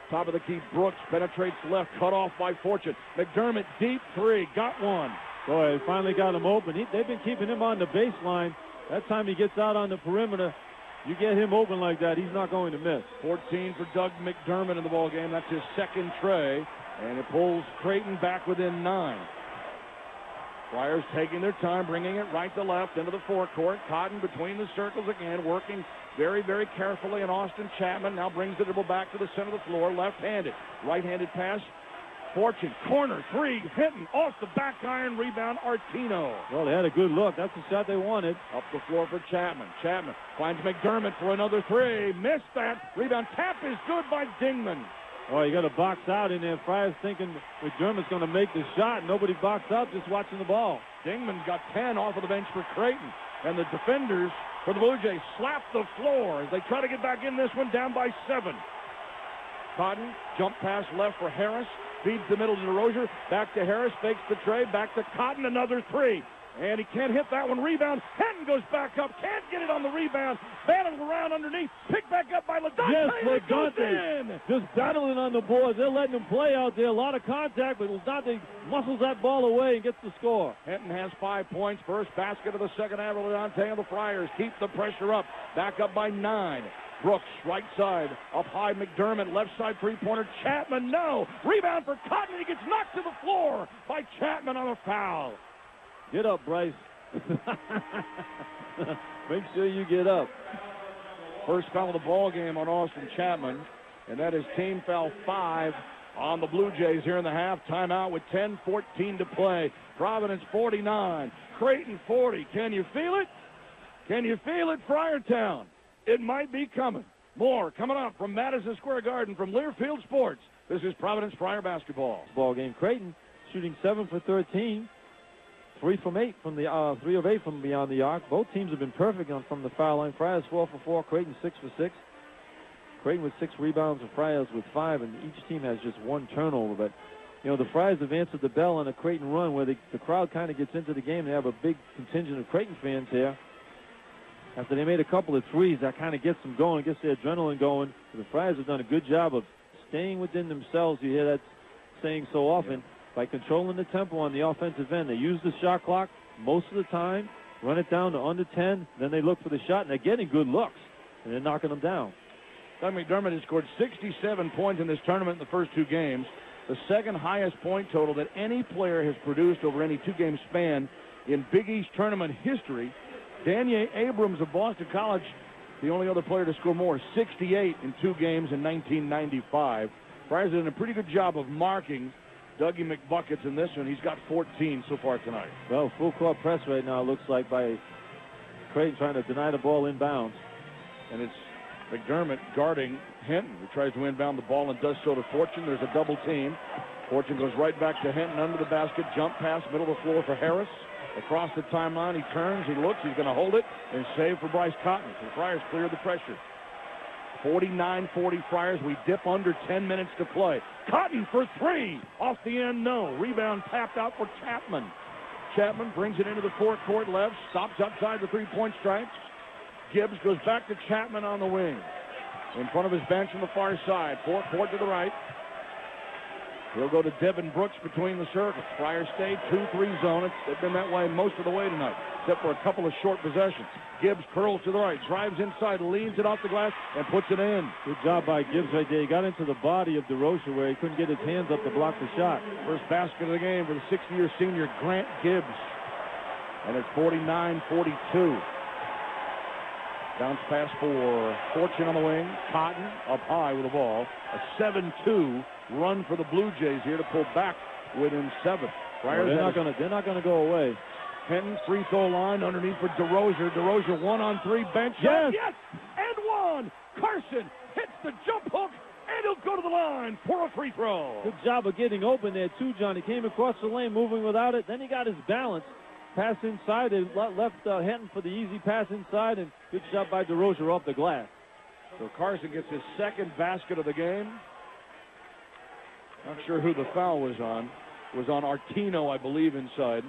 Top of the key, Brooks penetrates left, cut off by Fortune. McDermott, deep three, got one. Boy, finally got him open. They've been keeping him on the baseline. That time he gets out on the perimeter, you get him open like that, he's not going to miss. 14 for Doug McDermott in the ball game. That's his second tray, and it pulls Creighton back within 9. Friars taking their time, bringing it right to left into the forecourt. Cotton between the circles again, working very, very carefully, and Austin Chapman now brings the dribble back to the center of the floor, left-handed. Right-handed pass, Fortune, corner, three, Hinton, off the back iron, rebound, Artino. Well, they had a good look. That's the shot they wanted. Up the floor for Chapman. Chapman finds McDermott for another three. Missed that. Rebound, tap is good by Dingman. Oh, you got to box out in there. Friars thinking McDermott's going to make the shot. Nobody boxed out, just watching the ball. Dingman got 10 off of the bench for Creighton. And the defenders for the Blue Jays slap the floor as they try to get back in this one, down by 7. Cotton, jump pass left for Harris. Feeds the middle to DeRozier. Back to Harris, fakes the trade. Back to Cotton, another three. And he can't hit that one. Rebound. Hinton goes back up. Can't get it on the rebound. Battled around underneath. Picked back up by LaDante. Yes, LaDante. Just battling on the boards. They're letting him play out there. A lot of contact, but LaDante muscles that ball away and gets the score. Hinton has 5 points. First basket of the second half. LaDante and the Friars keep the pressure up. Back up by 9. Brooks, right side, up high, McDermott, left side three-pointer, Chapman, no! Rebound for Cotton, he gets knocked to the floor by Chapman on a foul. Get up, Bryce. Make sure you get up. First foul of the ball game on Austin Chapman, and that is team foul 5 on the Blue Jays here in the half. Timeout with 10:14 to play. Providence 49, Creighton 40. Can you feel it? Can you feel it, Friartown? It might be coming. More coming up from Madison Square Garden from Learfield Sports. This is Providence Friar basketball. Ball game. Creighton shooting 7 for 13. 3 from 8 from the 3 of 8 from beyond the arc. Both teams have been perfect from the foul line. Friars 4 for 4. Creighton 6 for 6. Creighton with 6 rebounds and Friars with 5, and each team has just 1 turnover. But you know, the Friars have answered the bell on a Creighton run where the crowd kind of gets into the game. They have a big contingent of Creighton fans here. After they made a couple of threes, that kind of gets them going, gets their adrenaline going. The Friars have done a good job of staying within themselves. You hear that saying so often. By controlling the tempo on the offensive end. They use the shot clock most of the time, run it down to under 10, then they look for the shot, and they're getting good looks, and they're knocking them down. Doug McDermott has scored 67 points in this tournament in the first 2 games, the second highest point total that any player has produced over any 2-game span in Big East tournament history. Daniel Abrams of Boston College, the only other player to score more, 68 in 2 games in 1995. Friars did a pretty good job of marking Dougie McBuckets in this one. He's got 14 so far tonight. Well, full court press right now, it looks like, by Creighton trying to deny the ball inbounds. And it's McDermott guarding Hinton, who tries to inbound the ball and does so to Fortune. There's a double team. Fortune goes right back to Hinton under the basket. Jump pass, middle of the floor for Harris. Across the timeline, he turns, he looks, he's going to hold it, and save for Bryce Cotton. The Friars clear the pressure. 49-40 Friars. We dip under 10 minutes to play. Cotton for 3. Off the end, no. Rebound tapped out for Chapman. Chapman brings it into the forecourt left, stops outside the three-point stripe. Gibbs goes back to Chapman on the wing. In front of his bench on the far side. Forecourt to the right. He'll go to Devin Brooks between the circles. Friars stay 2-3 zone. They've been that way most of the way tonight, except for a couple of short possessions. Gibbs curls to the right, drives inside, leans it off the glass, and puts it in. Good job by Gibbs right there. He got into the body of DeRozier where he couldn't get his hands up to block the shot. First basket of the game for the 6th-year senior Grant Gibbs. And it's 49-42. Bounce pass for Fortune on the wing. Cotton up high with the ball. A 7-2 run for the Blue Jays here to pull back within 7. Well, they're not going to go away. Hinton free throw line underneath for DeRozier. DeRozier 1-on-3 bench. Yes. Yes, and 1. Carson hits the jump hook, and he'll go to the line for a free throw. Good job of getting open there too, John. He came across the lane moving without it. Then he got his balance. pass inside. They left Hinton for the easy pass inside, and good shot by DeRozier off the glass. So Carson gets his second basket of the game. Not sure who the foul was on. It was on Artino, I believe, inside.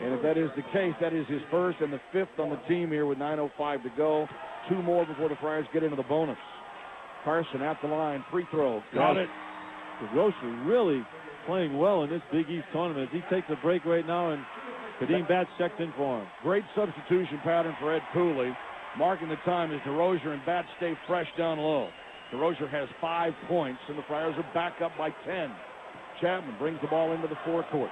And if that is the case, that is his first and the fifth on the team here with 9:05 to go. 2 more before the Friars get into the bonus. Carson at the line, free throw. Got it. DeRozier really playing well in this Big East tournament. He takes a break right now, and Kadeem Batts checked in for him. Great substitution pattern for Ed Cooley. Marking the time as DeRozier and Batts stay fresh down low. DeRozier has 5 points, and the Friars are back up by 10. Chapman brings the ball into the forecourt.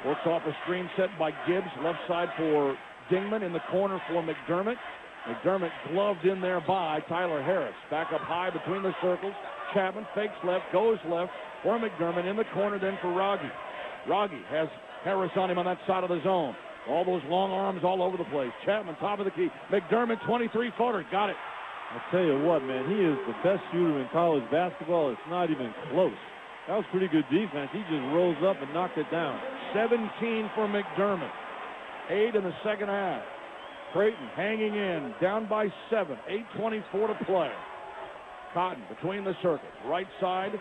Works off a screen set by Gibbs, left side for Dingman, in the corner for McDermott. McDermott gloved in there by Tyler Harris. Back up high between the circles. Chapman fakes left, goes left for McDermott, in the corner then for Rogge. Rogge has Harris on him on that side of the zone. All those long arms all over the place. Chapman, top of the key. McDermott, 23-footer. Got it. I'll tell you what, man, he is the best shooter in college basketball. It's not even close. That was pretty good defense. He just rolls up and knocked it down. 17 for McDermott. 8 in the second half. Creighton hanging in, down by 7. 8:24 to play. Cotton between the circles. Right side,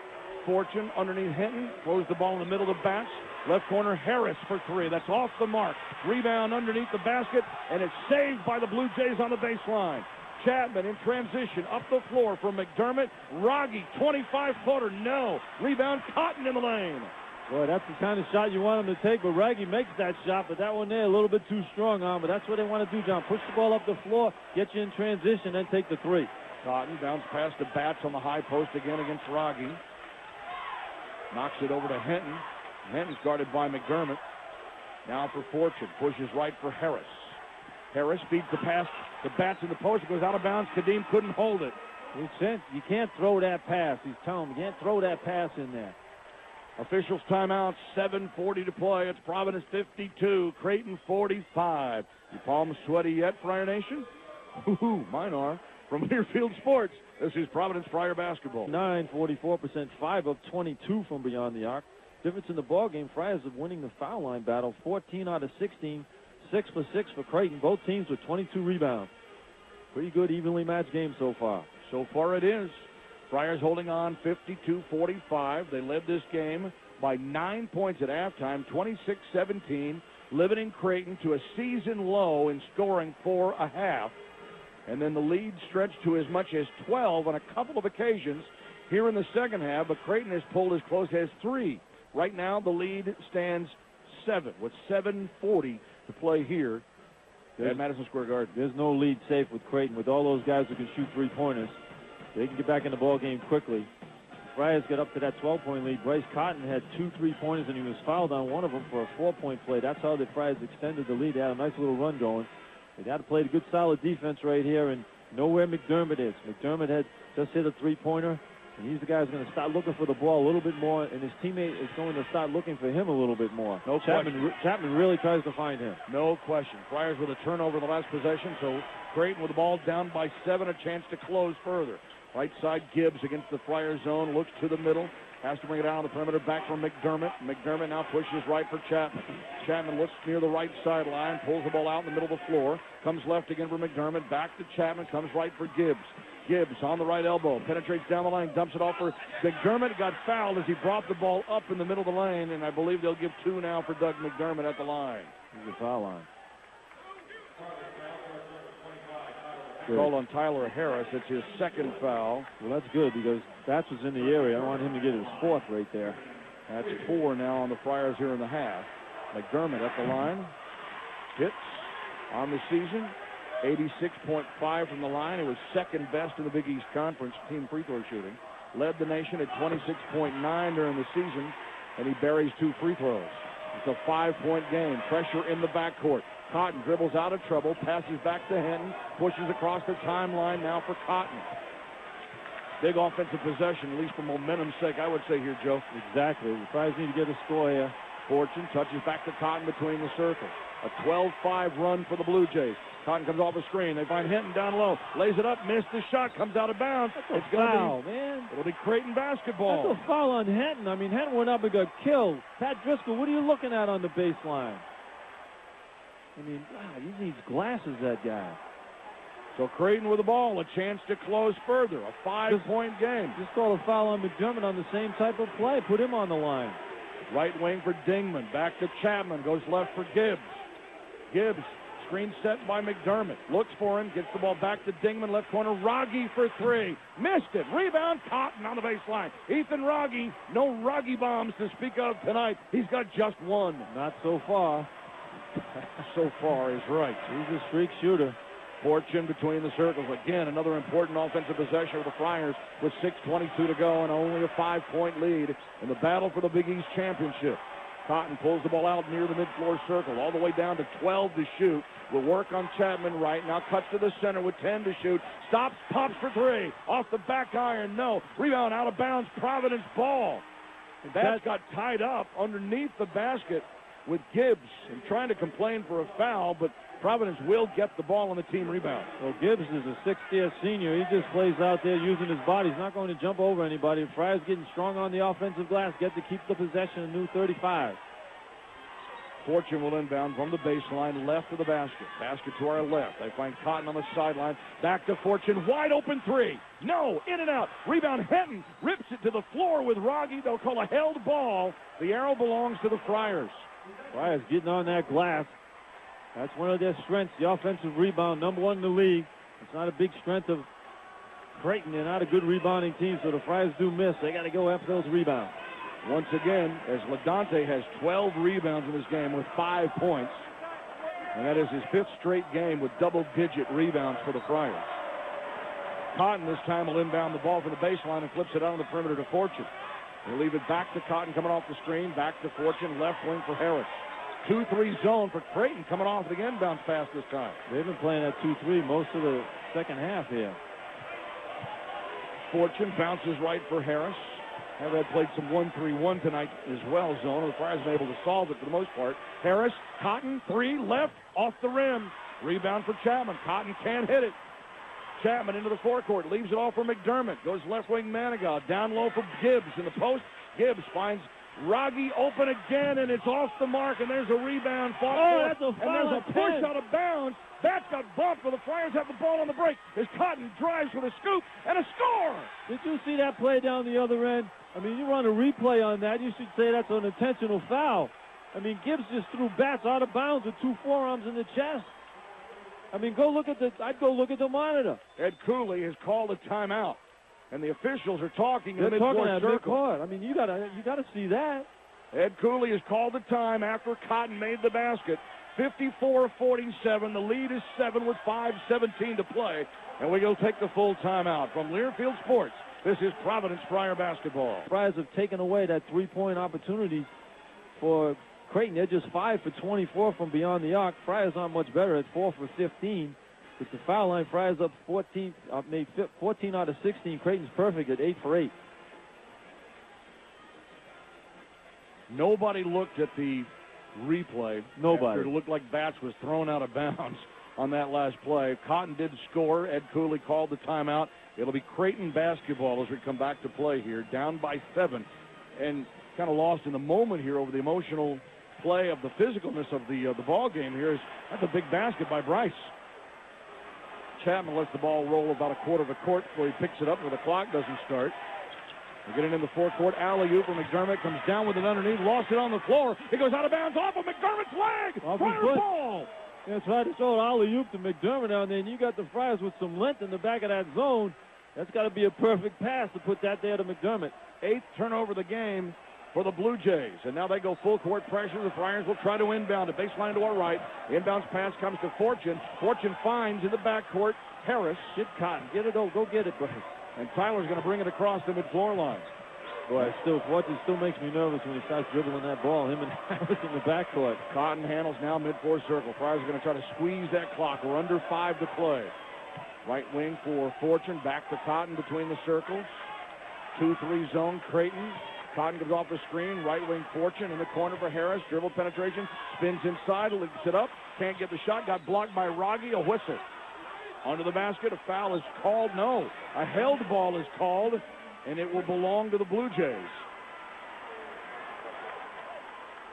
Fortune underneath Hinton. Throws the ball in the middle of Batts. Left corner, Harris for 3. That's off the mark. Rebound underneath the basket, and it's saved by the Blue Jays on the baseline. Chapman in transition, up the floor for McDermott. Rogge, 25-footer, no. Rebound, Cotton in the lane. Boy, that's the kind of shot you want him to take, but Rogge makes that shot, but that one there a little bit too strong on, but that's what they want to do, John. Push the ball up the floor, get you in transition, then take the 3. Cotton bounce pass to Batts on the high post again against Rogge. Knocks it over to Hinton. Hinton's guarded by McDermott. Now for Fortune. Pushes right for Harris. Harris feeds the pass to Batts in the post. It goes out of bounds. Kadeem couldn't hold it. You can't throw that pass. He's telling him you can't throw that pass in there. Officials timeout. 7:40 to play. It's Providence 52. Creighton 45. Your palms sweaty yet, Friar Nation? Ooh, mine are. From Learfield Sports, this is Providence Friar basketball. 44%, 5 of 22 from beyond the arc. Difference in the ball game, Friars are winning the foul line battle. 14 out of 16, 6 for 6 for Creighton. Both teams with 22 rebounds. Pretty good, evenly matched game so far. So far it is. Friars holding on 52-45. They led this game by 9 points at halftime, 26-17, limiting Creighton to a season low in scoring for a half. And then the lead stretched to as much as 12 on a couple of occasions here in the second half, but Creighton has pulled as close as 3. Right now, the lead stands 7 with 7:40 to play here at Madison Square Garden. There's no lead safe with Creighton. With all those guys who can shoot 3-pointers, they can get back in the ball game quickly. Friars got up to that 12-point lead. Bryce Cotton had 2 3-pointers, and he was fouled on one of them for a 4-point play. That's how the Friars extended the lead. They had a nice little run going. They had to play a good, solid defense right here, and know where McDermott is. McDermott had just hit a 3-pointer, and he's the guy who's going to start looking for the ball a little bit more, and his teammate is going to start looking for him a little bit more. No question. Chapman really tries to find him. No question. Friars with a turnover in the last possession, so Creighton with the ball down by 7, a chance to close further. Right side, Gibbs against the Friars zone, looks to the middle, has to bring it out on the perimeter, back from McDermott. McDermott now pushes right for Chapman. Chapman looks near the right sideline, pulls the ball out in the middle of the floor, comes left again for McDermott, back to Chapman, comes right for Gibbs. Gibbs on the right elbow, penetrates down the lane, dumps it off for McDermott. Got fouled as he brought the ball up in the middle of the lane, and I believe they'll give 2 now for Doug McDermott at the line. Here's a foul line. Called on Tyler Harris. It's his second foul. Well, that's good because Batts was in the area. I want him to get his 4th right there. That's 4 now on the Friars here in the half. McDermott at the line. Hits on the season. 86.5 from the line. It was second best in the Big East Conference team free throw shooting. Led the nation at 26.9 during the season, and he buries 2 free throws. It's a 5-point game. Pressure in the backcourt. Cotton dribbles out of trouble, passes back to Hinton, pushes across the timeline now for Cotton. Big offensive possession, at least for momentum's sake, I would say here, Joe. Exactly. The Friars need to get a score here. Fortune touches back to Cotton between the circles. A 12-5 run for the Blue Jays. Cotton comes off the screen. They find Hinton down low. Lays it up, missed the shot, comes out of bounds. It's foul, man. It'll be Creighton basketball. That's a foul on Hinton. I mean, Hinton went up and got killed. Pat Driscoll, what are you looking at on the baseline? I mean, God, he needs glasses, that guy. So Creighton with the ball, a chance to close further. A 5-point game. Just call a foul on McDermott on the same type of play. Put him on the line. Right wing for Dingman. Back to Chapman. Goes left for Gibbs. Gibbs, screen set by McDermott. Looks for him. Gets the ball back to Dingman. Left corner. Rogge for three. Missed it. Rebound. Cotton on the baseline. Ethan Rogge. No Rogge bombs to speak of tonight. He's got just one. Not so far. So far is right. He's a streak shooter. Fortune between the circles. Again, another important offensive possession of the Friars with 6:22 to go and only a 5-point lead in the battle for the Big East championship. Cotton pulls the ball out near the mid-floor circle, all the way down to 12 to shoot. Will work on Chapman right now. Cuts to the center with 10 to shoot. Stops, pops for three. Off the back iron, no. Rebound out of bounds, Providence ball. That got tied up underneath the basket with Gibbs and trying to complain for a foul, but Providence will get the ball on the team rebound. Well, Gibbs is a sixth-year senior. He just plays out there using his body. He's not going to jump over anybody. Friars getting strong on the offensive glass. Get to keep the possession, a new 35. Fortune will inbound from the baseline, left of the basket. Basket to our left. They find Cotton on the sideline. Back to Fortune. Wide open three. No. In and out. Rebound. Henton rips it to the floor with Rogge. They'll call a held ball. The arrow belongs to the Friars. Friars getting on that glass. That's one of their strengths, the offensive rebound, number one in the league. It's not a big strength of Creighton. They're not a good rebounding team, so the Friars do miss. They got to go after those rebounds. Once again, as LaDante has 12 rebounds in this game with 5 points, and that is his 5th straight game with double-digit rebounds for the Friars. Cotton this time will inbound the ball from the baseline and flips it out on the perimeter to Fortune. They leave it back to Cotton coming off the screen, back to Fortune, left wing for Harris. 2-3 zone for Creighton coming off the inbound pass this time. They've been playing that 2-3 most of the second half here. Fortune bounces right for Harris. Have played some 1-3-1 tonight as well, zone. The Friars have been able to solve it for the most part. Harris, Cotton, three, left, off the rim. Rebound for Chapman. Cotton can't hit it. Chapman into the forecourt, leaves it all for McDermott. Goes left wing Manigault, down low for Gibbs in the post. Gibbs finds Rogge open again, and it's off the mark, and there's a rebound. That's a foul. And there's a push out of bounds. That's got bumped, but the Friars have the ball on the break as Cotton drives with a scoop and a score. Did you see that play down the other end? I mean, you run a replay on that, you should say that's an intentional foul. I mean, Gibbs just threw bats out of bounds with 2 forearms in the chest. I mean, I'd go look at the monitor. Ed Cooley has called a timeout, and the officials are talking in the They're talking mid-court at circle. midcourt. I mean, you gotta see that. Ed Cooley has called the time after Cotton made the basket. 54-47. The lead is 7 with 5:17 to play, and we go take the full timeout. From Learfield Sports, this is Providence Friar basketball. Friars have taken away that 3-point opportunity for Creighton. They're just 5 for 24 from beyond the arc. Friars aren't much better at 4 for 15. With the foul line, Friars up 14, made 14 out of 16. Creighton's perfect at 8 for 8. Nobody looked at the replay. Nobody. It looked like Bats was thrown out of bounds on that last play. Cotton did score. Ed Cooley called the timeout. It'll be Creighton basketball as we come back to play here, down by 7. And kind of lost in the moment here over the emotional play of the physicalness of the ball game here. That's a big basket by Bryce. Chapman lets the ball roll about a quarter of a court before he picks it up where the clock doesn't start. They get it in the forecourt. Alley-oop from McDermott, comes down with it underneath, lost it on the floor. It goes out of bounds off of McDermott's leg. Friar ball. Yeah, tried to throw an alley-oop to McDermott down there, and you got the Friars with some length in the back of that zone. That's got to be a perfect pass to put that there to McDermott. 8th turnover of the game for the Blue Jays. And now they go full court pressure. The Friars will try to inbound. A baseline to our right. The inbounds pass comes to Fortune. Fortune finds in the backcourt Harris. Get Cotton. Get it. Go get it, Bryce. And Tyler's going to bring it across the mid-floor line. Boy, Fortune still makes me nervous when he starts dribbling that ball. Him and Harris in the backcourt. Cotton handles now mid-floor circle. Friars are going to try to squeeze that clock. We're under 5 to play. Right wing for Fortune. Back to Cotton between the circles. 2-3 zone. Creighton. Cotton comes off the screen. Right wing Fortune in the corner for Harris. Dribble penetration. Spins inside. Lifts it up. Can't get the shot. Got blocked by Rogge. A whistle. Under the basket. A foul is called. No. A held ball is called. And it will belong to the Blue Jays.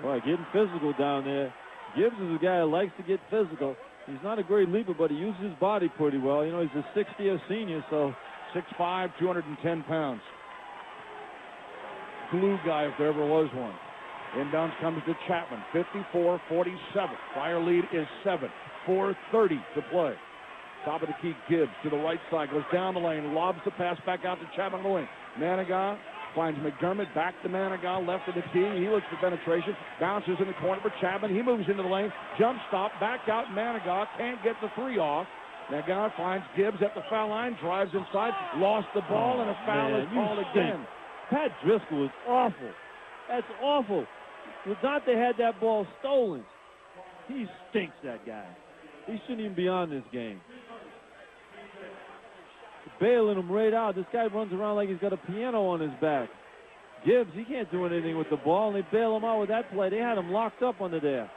Boy, getting physical down there. Gibbs is a guy that likes to get physical. He's not a great leaper, but he uses his body pretty well. You know, he's a 6th-year senior, so 6'5", 210 pounds. Glue guy if there ever was one. Inbounds comes to Chapman, 54-47. Friar lead is 7. 4:30 to play. Top of the key, Gibbs to the right side, goes down the lane, lobs the pass back out to Chapman on the wing. Manigat finds McDermott, back to Manigat, left of the key. He looks for penetration, bounces in the corner for Chapman. He moves into the lane, jump stop, back out. Manigat can't get the 3 off. Manigat finds Gibbs at the foul line, drives inside, lost the ball, and a foul is called again. Pat Driscoll is awful. That's awful. Dante had that ball stolen. He stinks, that guy. He shouldn't even be on this game. Bailing him right out. This guy runs around like he's got a piano on his back. Gibbs, he can't do anything with the ball, and they bail him out with that play. They had him locked up under there.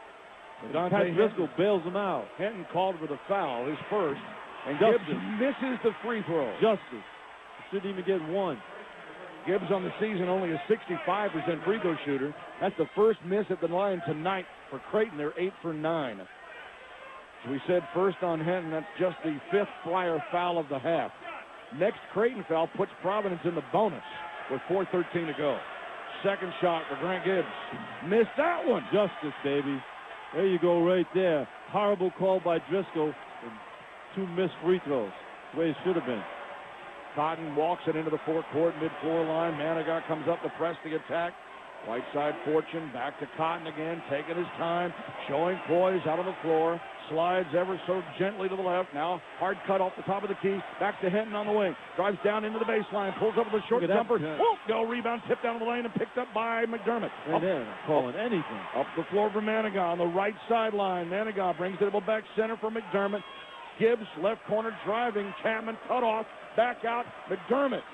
Pat Driscoll bails him out. Hinton called for the foul, his first, and Justice. Gibbs misses the free throw. Justice. Shouldn't even get one. Gibbs on the season only a 65% free throw shooter. That's the first miss at the line tonight for Creighton. They're 8 for 9. As we said, first on Hinton, that's just the 5th Friar foul of the half. Next Creighton foul puts Providence in the bonus with 4:13 to go. Second shot for Grant Gibbs. Missed that one. Justice, baby. There you go right there. Horrible call by Driscoll. And 2 missed free throws. The way it should have been. Cotton walks it into the forecourt, mid-floor line. Manigat comes up to press the attack. Right side Fortune, back to Cotton again, taking his time, showing poise out on the floor. Slides ever so gently to the left. Now hard cut off the top of the key. Back to Hinton on the wing. Drives down into the baseline. Pulls up with a short jumper. No rebound. Tipped down the lane and picked up by McDermott. And then calling anything. Up the floor for Manigat on the right sideline. Manigat brings it back center for McDermott. Gibbs left corner driving. Chapman cut off. Back out. McDermott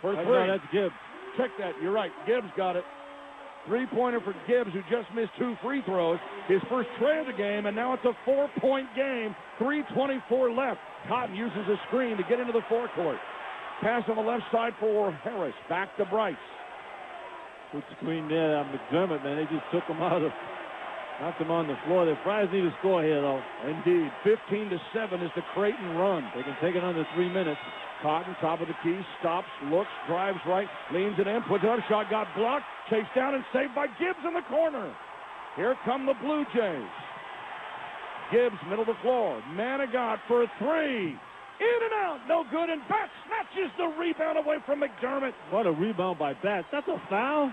for 3. No, that's Gibbs. Check that. You're right. Gibbs got it. 3-pointer for Gibbs, who just missed 2 free throws. His first tray of the game, and now it's a 4-point game. 3:24 left. Cotton uses a screen to get into the forecourt. Pass on the left side for Harris. Back to Bryce. Good screen there on McDermott, man. They just took him out of, knocked him on the floor. The Friars need to score here, though. Indeed. 15-7 is the Creighton run. They can take it under 3 minutes. Cotton, top of the key, stops, looks, drives right, leans it in, puts it up, shot got blocked, chased down and saved by Gibbs in the corner. Here come the Blue Jays. Gibbs, middle of the floor. Manigat for a 3. In and out, no good, and Bat snatches the rebound away from McDermott. What a rebound by Bat. That's a foul?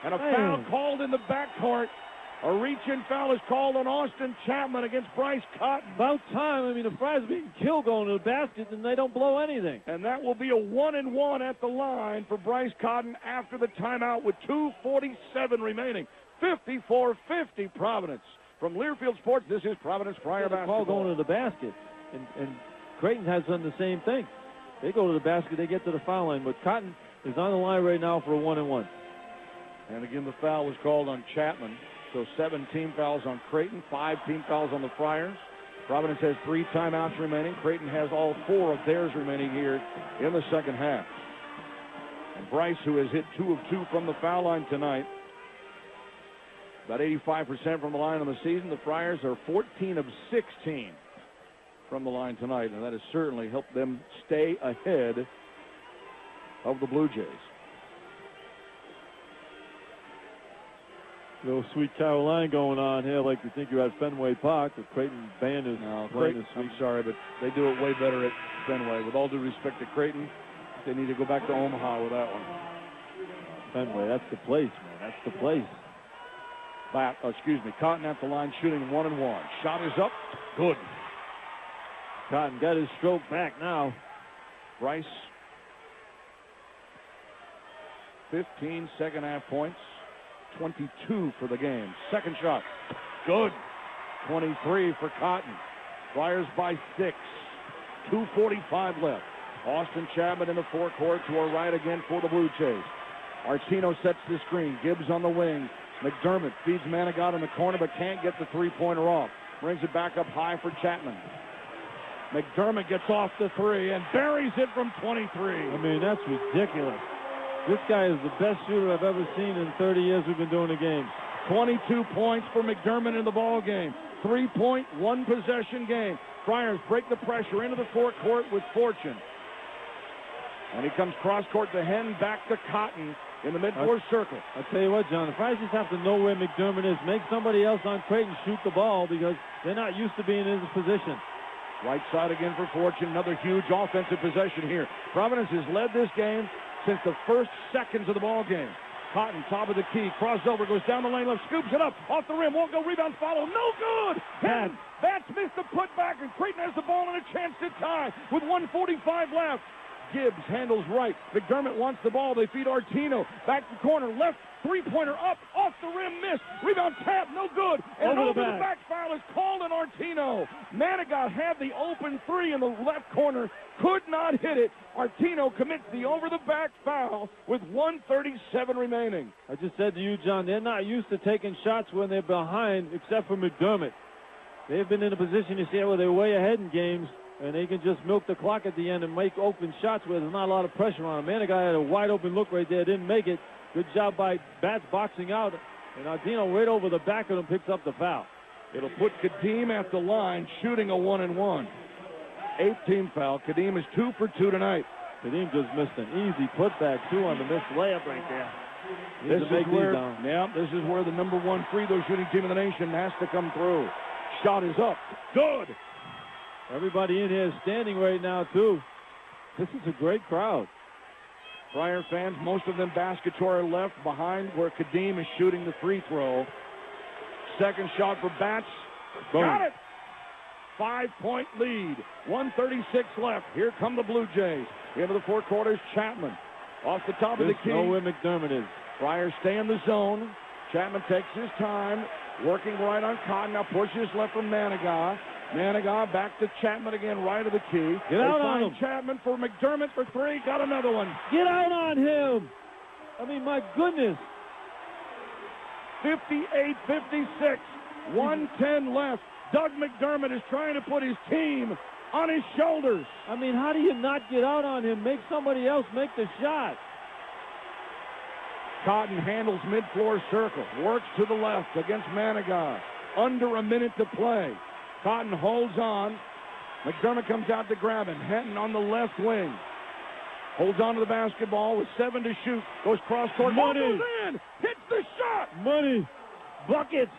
And a foul called in the backcourt. A reach-in foul is called on Austin Chapman against Bryce Cotton. About time. I mean, the Friars are being killed going to the basket, and they don't blow anything. And that will be a 1-and-1 at the line for Bryce Cotton after the timeout with 2:47 remaining. 54-50 Providence. From Learfield Sports, this is Providence Friar basketball. Ball going to the basket, and Creighton has done the same thing. They go to the basket, they get to the foul line, but Cotton is on the line right now for a 1-and-1. And again, the foul was called on Chapman. So 7 team fouls on Creighton, 5 team fouls on the Friars. Providence has 3 timeouts remaining. Creighton has all 4 of theirs remaining here in the second half. And Bryce, who has hit 2 of 2 from the foul line tonight, about 85% from the line on the season. The Friars are 14 of 16 from the line tonight, and that has certainly helped them stay ahead of the Blue Jays. Little Sweet Caroline going on here, like you think you're at Fenway Park. The Creighton band is playing the Sweet. I'm sorry, but they do it way better at Fenway. With all due respect to Creighton, they need to go back to Omaha with that one. Fenway, that's the place, man. That's the place. Cotton at the line shooting 1-and-1. Shot is up. Good. Cotton got his stroke back now. Bryce, 15 second half points. 22 for the game. Second shot. Good. 23 for Cotton. Friars by 6. 2:45 left. Austin Chapman in the forecourt to our right again for the Blue Jays. Artino sets the screen. Gibbs on the wing. McDermott feeds Manigat in the corner but can't get the 3-pointer off. Brings it back up high for Chapman. McDermott gets off the 3 and buries it from 23. I mean, that's ridiculous. This guy is the best shooter I've ever seen in 30 years we've been doing the game. 22 points for McDermott in the ball game. 3-point, one-possession game. Friars break the pressure into the forecourt with Fortune. And he comes cross-court to Henn, back to Cotton in the mid-court circle. I'll tell you what, John, the Friars just have to know where McDermott is. Make somebody else on Creighton shoot the ball because they're not used to being in this position. Right side again for Fortune. Another huge offensive possession here. Providence has led this game since the first seconds of the ball game. Cotton, top of the key, crossover, goes down the lane left, scoops it up, off the rim, won't go, rebound, follow, no good! Henn, that's missed the putback, and Creighton has the ball and a chance to tie with 1:45 left. Gibbs handles right. McDermott wants the ball. They feed Artino. Back to corner. Left three-pointer up. Off the rim. Missed. Rebound tap. No good. And over the back foul is called on Artino. Manigat had the open three in the left corner. Could not hit it. Artino commits the over-the-back foul with 1:37 remaining. I just said to you, John, they're not used to taking shots when they're behind, except for McDermott. They've been in a position, you see, where they're way ahead in games, and they can just milk the clock at the end and make open shots where there's not a lot of pressure on them. Manigat had a wide-open look right there, didn't make it. Good job by Bats boxing out, and Artino right over the back of him picks up the foul. It'll put Kadeem at the line, shooting a 1-and-1. 8th-team foul. Kadeem is 2 for 2 tonight. Kadeem just missed an easy putback, too, on the missed layup right there. This is where the number 1 free throw shooting team in the nation has to come through. Shot is up. Good. Everybody in here is standing right now, too. This is a great crowd. Friar fans, most of them basketball left behind where Kadeem is shooting the free throw. Second shot for Bats. Boom. Got it. 5-point lead. 1:36 left. Here come the Blue Jays. Into the four quarters, Chapman. Off the top of the key. Know where McDermott is. Friars stay in the zone. Chapman takes his time. Working right on Cotton. Now pushes left from Manigat. Manigat back to Chapman again, right of the key. Get out on him. Chapman for McDermott for 3. Got another one. Get out on him. I mean, my goodness. 58-56. 1:10 left. Doug McDermott is trying to put his team on his shoulders. I mean, how do you not get out on him? Make somebody else make the shot. Cotton handles mid-floor circle. Works to the left against Manigat. Under a minute to play. Cotton holds on. McDermott comes out to grab him. Henton on the left wing. Holds on to the basketball with 7 to shoot. Goes cross-court. Money. Goes in. Hits the shot. Money. Buckets.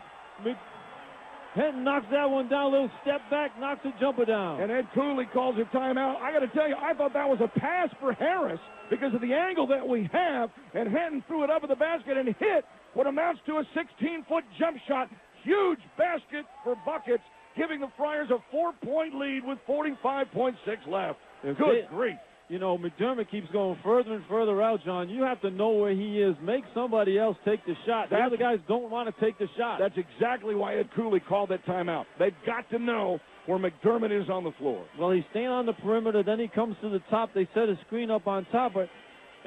Henton knocks that one down. A little step back. Knocks the jumper down. And Ed Cooley calls a timeout. I got to tell you, I thought that was a pass for Harris because of the angle that we have. And Henton threw it up at the basket and hit what amounts to a 16-foot jump shot. Huge basket for buckets, giving the Friars a 4-point lead with 45.6 left. Good grief. You know, McDermott keeps going further and further out, John. You have to know where he is. Make somebody else take the shot. The other guys don't want to take the shot. That's exactly why Ed Cooley called that timeout. They've got to know where McDermott is on the floor. Well, he's staying on the perimeter. Then he comes to the top. They set a screen up on top. But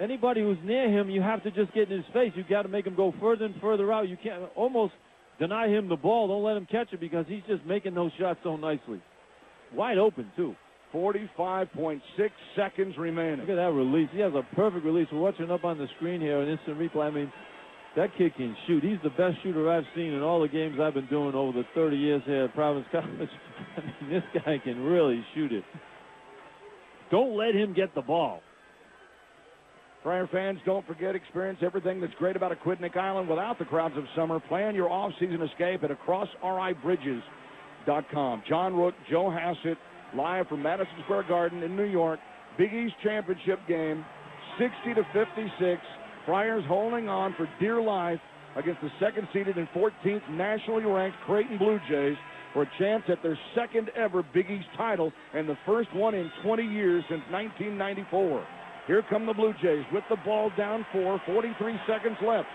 anybody who's near him, you have to just get in his face. You've got to make him go further and further out. You can't almost deny him the ball. Don't let him catch it because he's just making those shots so nicely. Wide open, too. 45.6 seconds remaining. Look at that release. He has a perfect release. We're watching up on the screen here, an instant replay. I mean, that kid can shoot. He's the best shooter I've seen in all the games I've been doing over the 30 years here at Providence College. I mean, this guy can really shoot it. Don't let him get the ball. Friar fans, don't forget, experience everything that's great about Aquidneck Island without the crowds of summer. Plan your off-season escape at acrossribridges.com. John Rooke, Joe Hassett, live from Madison Square Garden in New York. Big East Championship game, 60-56. Friars holding on for dear life against the second-seeded and 14th nationally ranked Creighton Blue Jays for a chance at their second-ever Big East title and the first one in 20 years since 1994. Here come the Blue Jays with the ball down 4, 43 seconds left.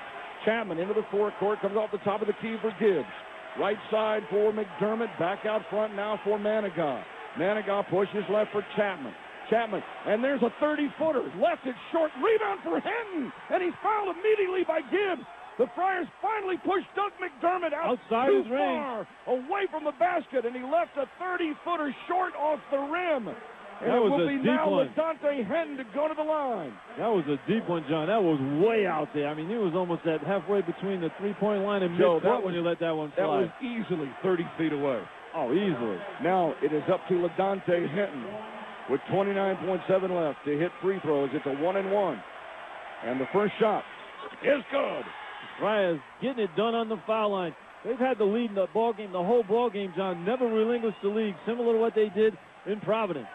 Chapman into the forecourt, comes off the top of the key for Gibbs. Right side for McDermott, back out front now for Manigat. Manigat pushes left for Chapman. Chapman, and there's a 30-footer. Left it short. Rebound for Henton, and he's fouled immediately by Gibbs. The Friars finally pushed Doug McDermott outside too his far, away from the basket, and he left a 30-footer short off the rim. And it will be now LaDante Henton to go to the line. That was a deep one, John. That was way out there. I mean, he was almost at halfway between the three-point line and mid-court when you let that one fly. That was easily 30 feet away. Oh, easily. Now it is up to LaDante Henton with 29.7 left to hit free throws. It's a 1-and-1. And the first shot is good. Friars getting it done on the foul line. They've had the lead in the ball game, the whole ball game, John. Never relinquished the lead, similar to what they did in Providence.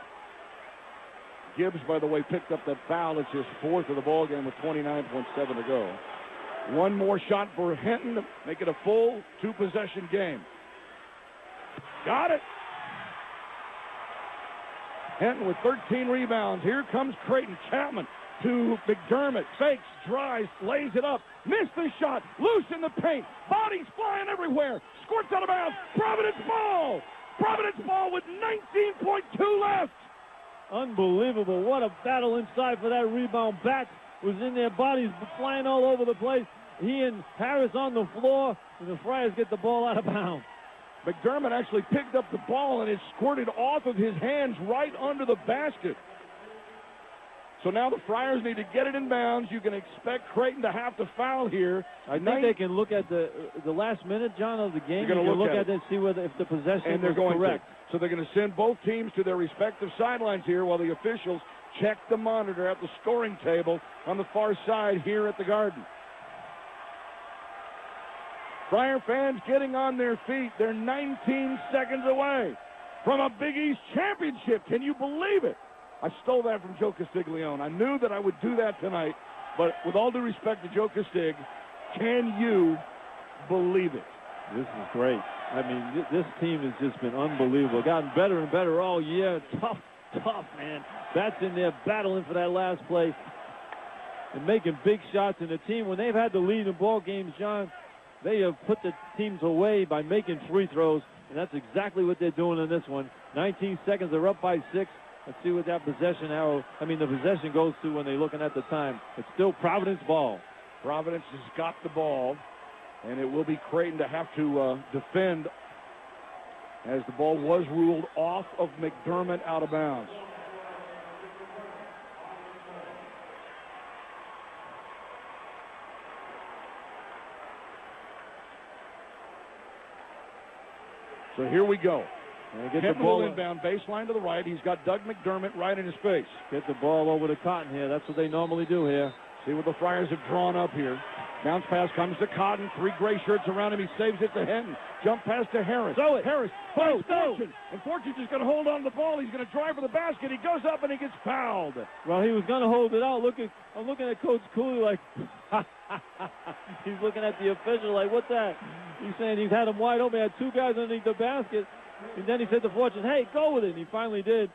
Gibbs, by the way, picked up that foul. It's his fourth of the ball game with 29.7 to go. One more shot for Henton to make it a full two-possession game. Got it. Henton with 13 rebounds. Here comes Creighton. Chapman to McDermott. Fakes, drives, lays it up. Missed the shot. Loose in the paint. Bodies flying everywhere. Squirts out of bounds. Providence ball. Providence ball with 19.2 left. Unbelievable. What a battle inside for that rebound. Bats was in there. Bodies flying all over the place. He and Harris on the floor, and the Friars get the ball out of bounds. McDermott actually picked up the ball, and it squirted off of his hands right under the basket. So now the Friars need to get it in bounds. You can expect Creighton to have to foul here. I think they can look at the last minute, John, of the game. They're going to look at it and see whether if the possession is correct. To. So they're going to send both teams to their respective sidelines here while the officials check the monitor at the scoring table on the far side here at the Garden. Friar fans getting on their feet. They're 19 seconds away from a Big East championship. Can you believe it? I stole that from Joe Castiglione. I knew that I would do that tonight, but with all due respect to Joe Castig, can you believe it? This is great. I mean, this team has just been unbelievable. Gotten better and better all year. Tough, man. That's in there battling for that last place and making big shots. And the team, when they've had the lead in ball games, John, they have put the teams away by making free throws, and that's exactly what they're doing in this one. 19 seconds, they're up by 6. Let's see what that possession the possession goes to when they're looking at the time. It's still Providence ball. Providence has got the ball, and it will be Creighton to have to defend as the ball was ruled off of McDermott out of bounds. So here we go. Get the ball inbound, baseline to the right. He's got Doug McDermott right in his face. Get the ball over to Cotton here. That's what they normally do here. See what the Friars have drawn up here. Bounce pass comes to Cotton. 3 gray shirts around him. He saves it to Henton. Jump pass to Harris. Throw it. Harris finds Fortune. And Fortune's just going to hold on to the ball. He's going to drive for the basket. He goes up and he gets fouled. Well, he was going to hold it out. I'm looking at Coach Cooley like, he's looking at the official like, what's that? He's saying he's had him wide open. He had 2 guys underneath the basket. And then he said to Fortune, hey, go with it. And he finally did.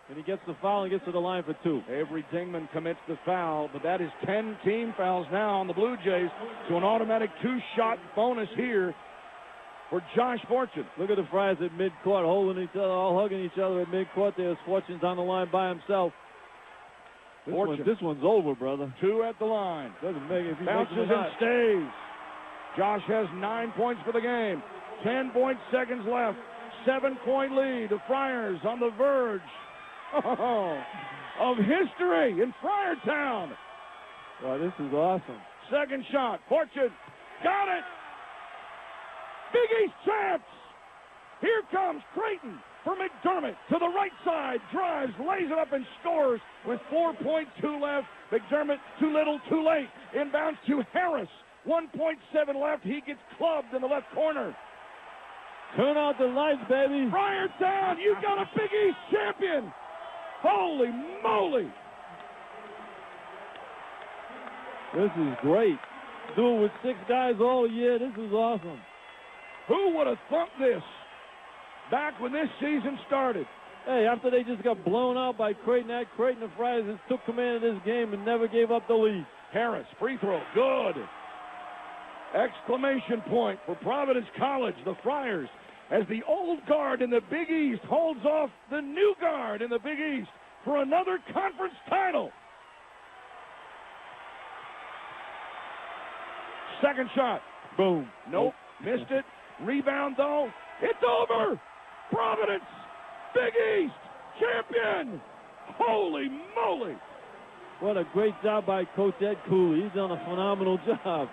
And he gets the foul and gets to the line for 2. Avery Dingman commits the foul, but that is 10 team fouls now on the Blue Jays. So an automatic 2-shot bonus here for Josh Fortune. Look at the Friars at midcourt, holding each other, all hugging each other at midcourt. There's Fortune's on the line by himself. This one's over, brother. 2 at the line. Doesn't make it. Bounces and stays. Josh has 9 points for the game. 10 seconds left. 7-point lead. The Friars on the verge of history in Friartown. Wow, this is awesome. Second shot. Fortune got it. Big East champs. Here comes Creighton for McDermott to the right side. Drives, lays it up, and scores with 4.2 left. McDermott, too little, too late. Inbounds to Harris. 1.7 left. He gets clubbed in the left corner. Turn out the lights, baby. Friartown, you got a Big East champion. Holy moly. This is great. Do it with 6 guys all year. This is awesome. Who would have thought this back when this season started? Hey, after they just got blown out by Creighton, the Friars just took command of this game and never gave up the lead. Harris, free throw, good. Exclamation point for Providence College, the Friars, as the old guard in the Big East holds off the new guard in the Big East for another conference title. Second shot. Boom. Nope. Missed it. Rebound, though. It's over. Providence, Big East champion! Holy moly! What a great job by Coach Ed Cooley. He's done a phenomenal job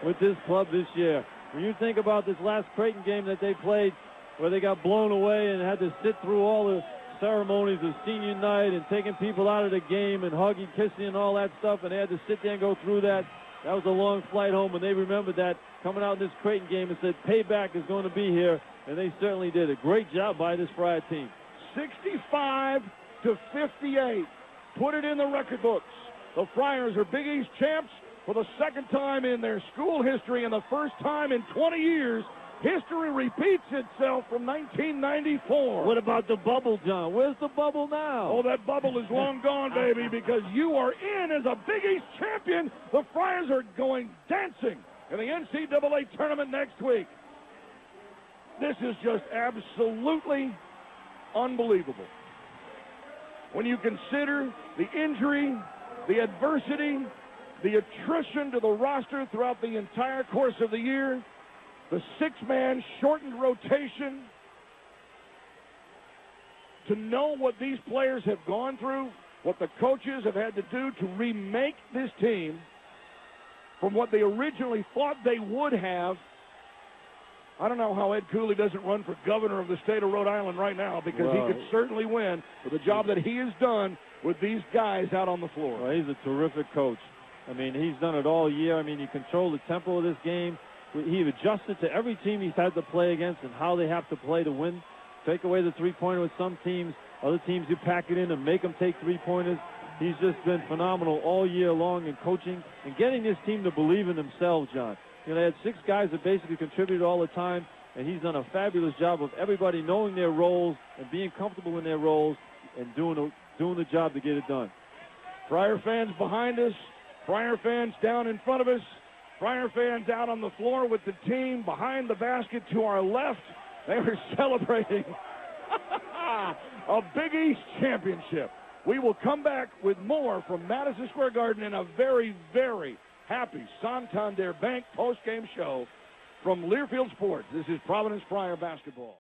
with this club this year. When you think about this last Creighton game that they played, where they got blown away and had to sit through all the ceremonies of senior night and taking people out of the game and hugging, kissing, and all that stuff, and they had to sit there and go through that. That was a long flight home, and they remembered that coming out in this Creighton game and said payback is going to be here, and they certainly did. A great job by this Friar team. 65-58. Put it in the record books. The Friars are Big East champs for the second time in their school history and the first time in 20 years. History repeats itself from 1994. What about the bubble, John? Where's the bubble now? Oh, that bubble is long gone, baby, because you are in as a Big East champion. The Friars are going dancing in the NCAA tournament next week. This is just absolutely unbelievable. When you consider the injury, the adversity, the attrition to the roster throughout the entire course of the year, the six-man shortened rotation, to know what these players have gone through, what the coaches have had to do to remake this team from what they originally thought they would have. I don't know how Ed Cooley doesn't run for governor of the state of Rhode Island right now, because he could certainly win with the job that he has done with these guys out on the floor. Well, he's a terrific coach. I mean, he's done it all year. I mean, he controlled the tempo of this game. He adjusted to every team he's had to play against and how they have to play to win. Take away the three-pointer with some teams. Other teams, you pack it in and make them take three-pointers. He's just been phenomenal all year long in coaching and getting this team to believe in themselves, John. You know, they had 6 guys that basically contributed all the time, and he's done a fabulous job of everybody knowing their roles and being comfortable in their roles and doing the job to get it done. Friar fans behind us, Friar fans down in front of us, Friar fans out on the floor with the team behind the basket to our left. They were celebrating a Big East championship. We will come back with more from Madison Square Garden in a very, very happy Santander Bank postgame show from Learfield Sports. This is Providence Friar basketball.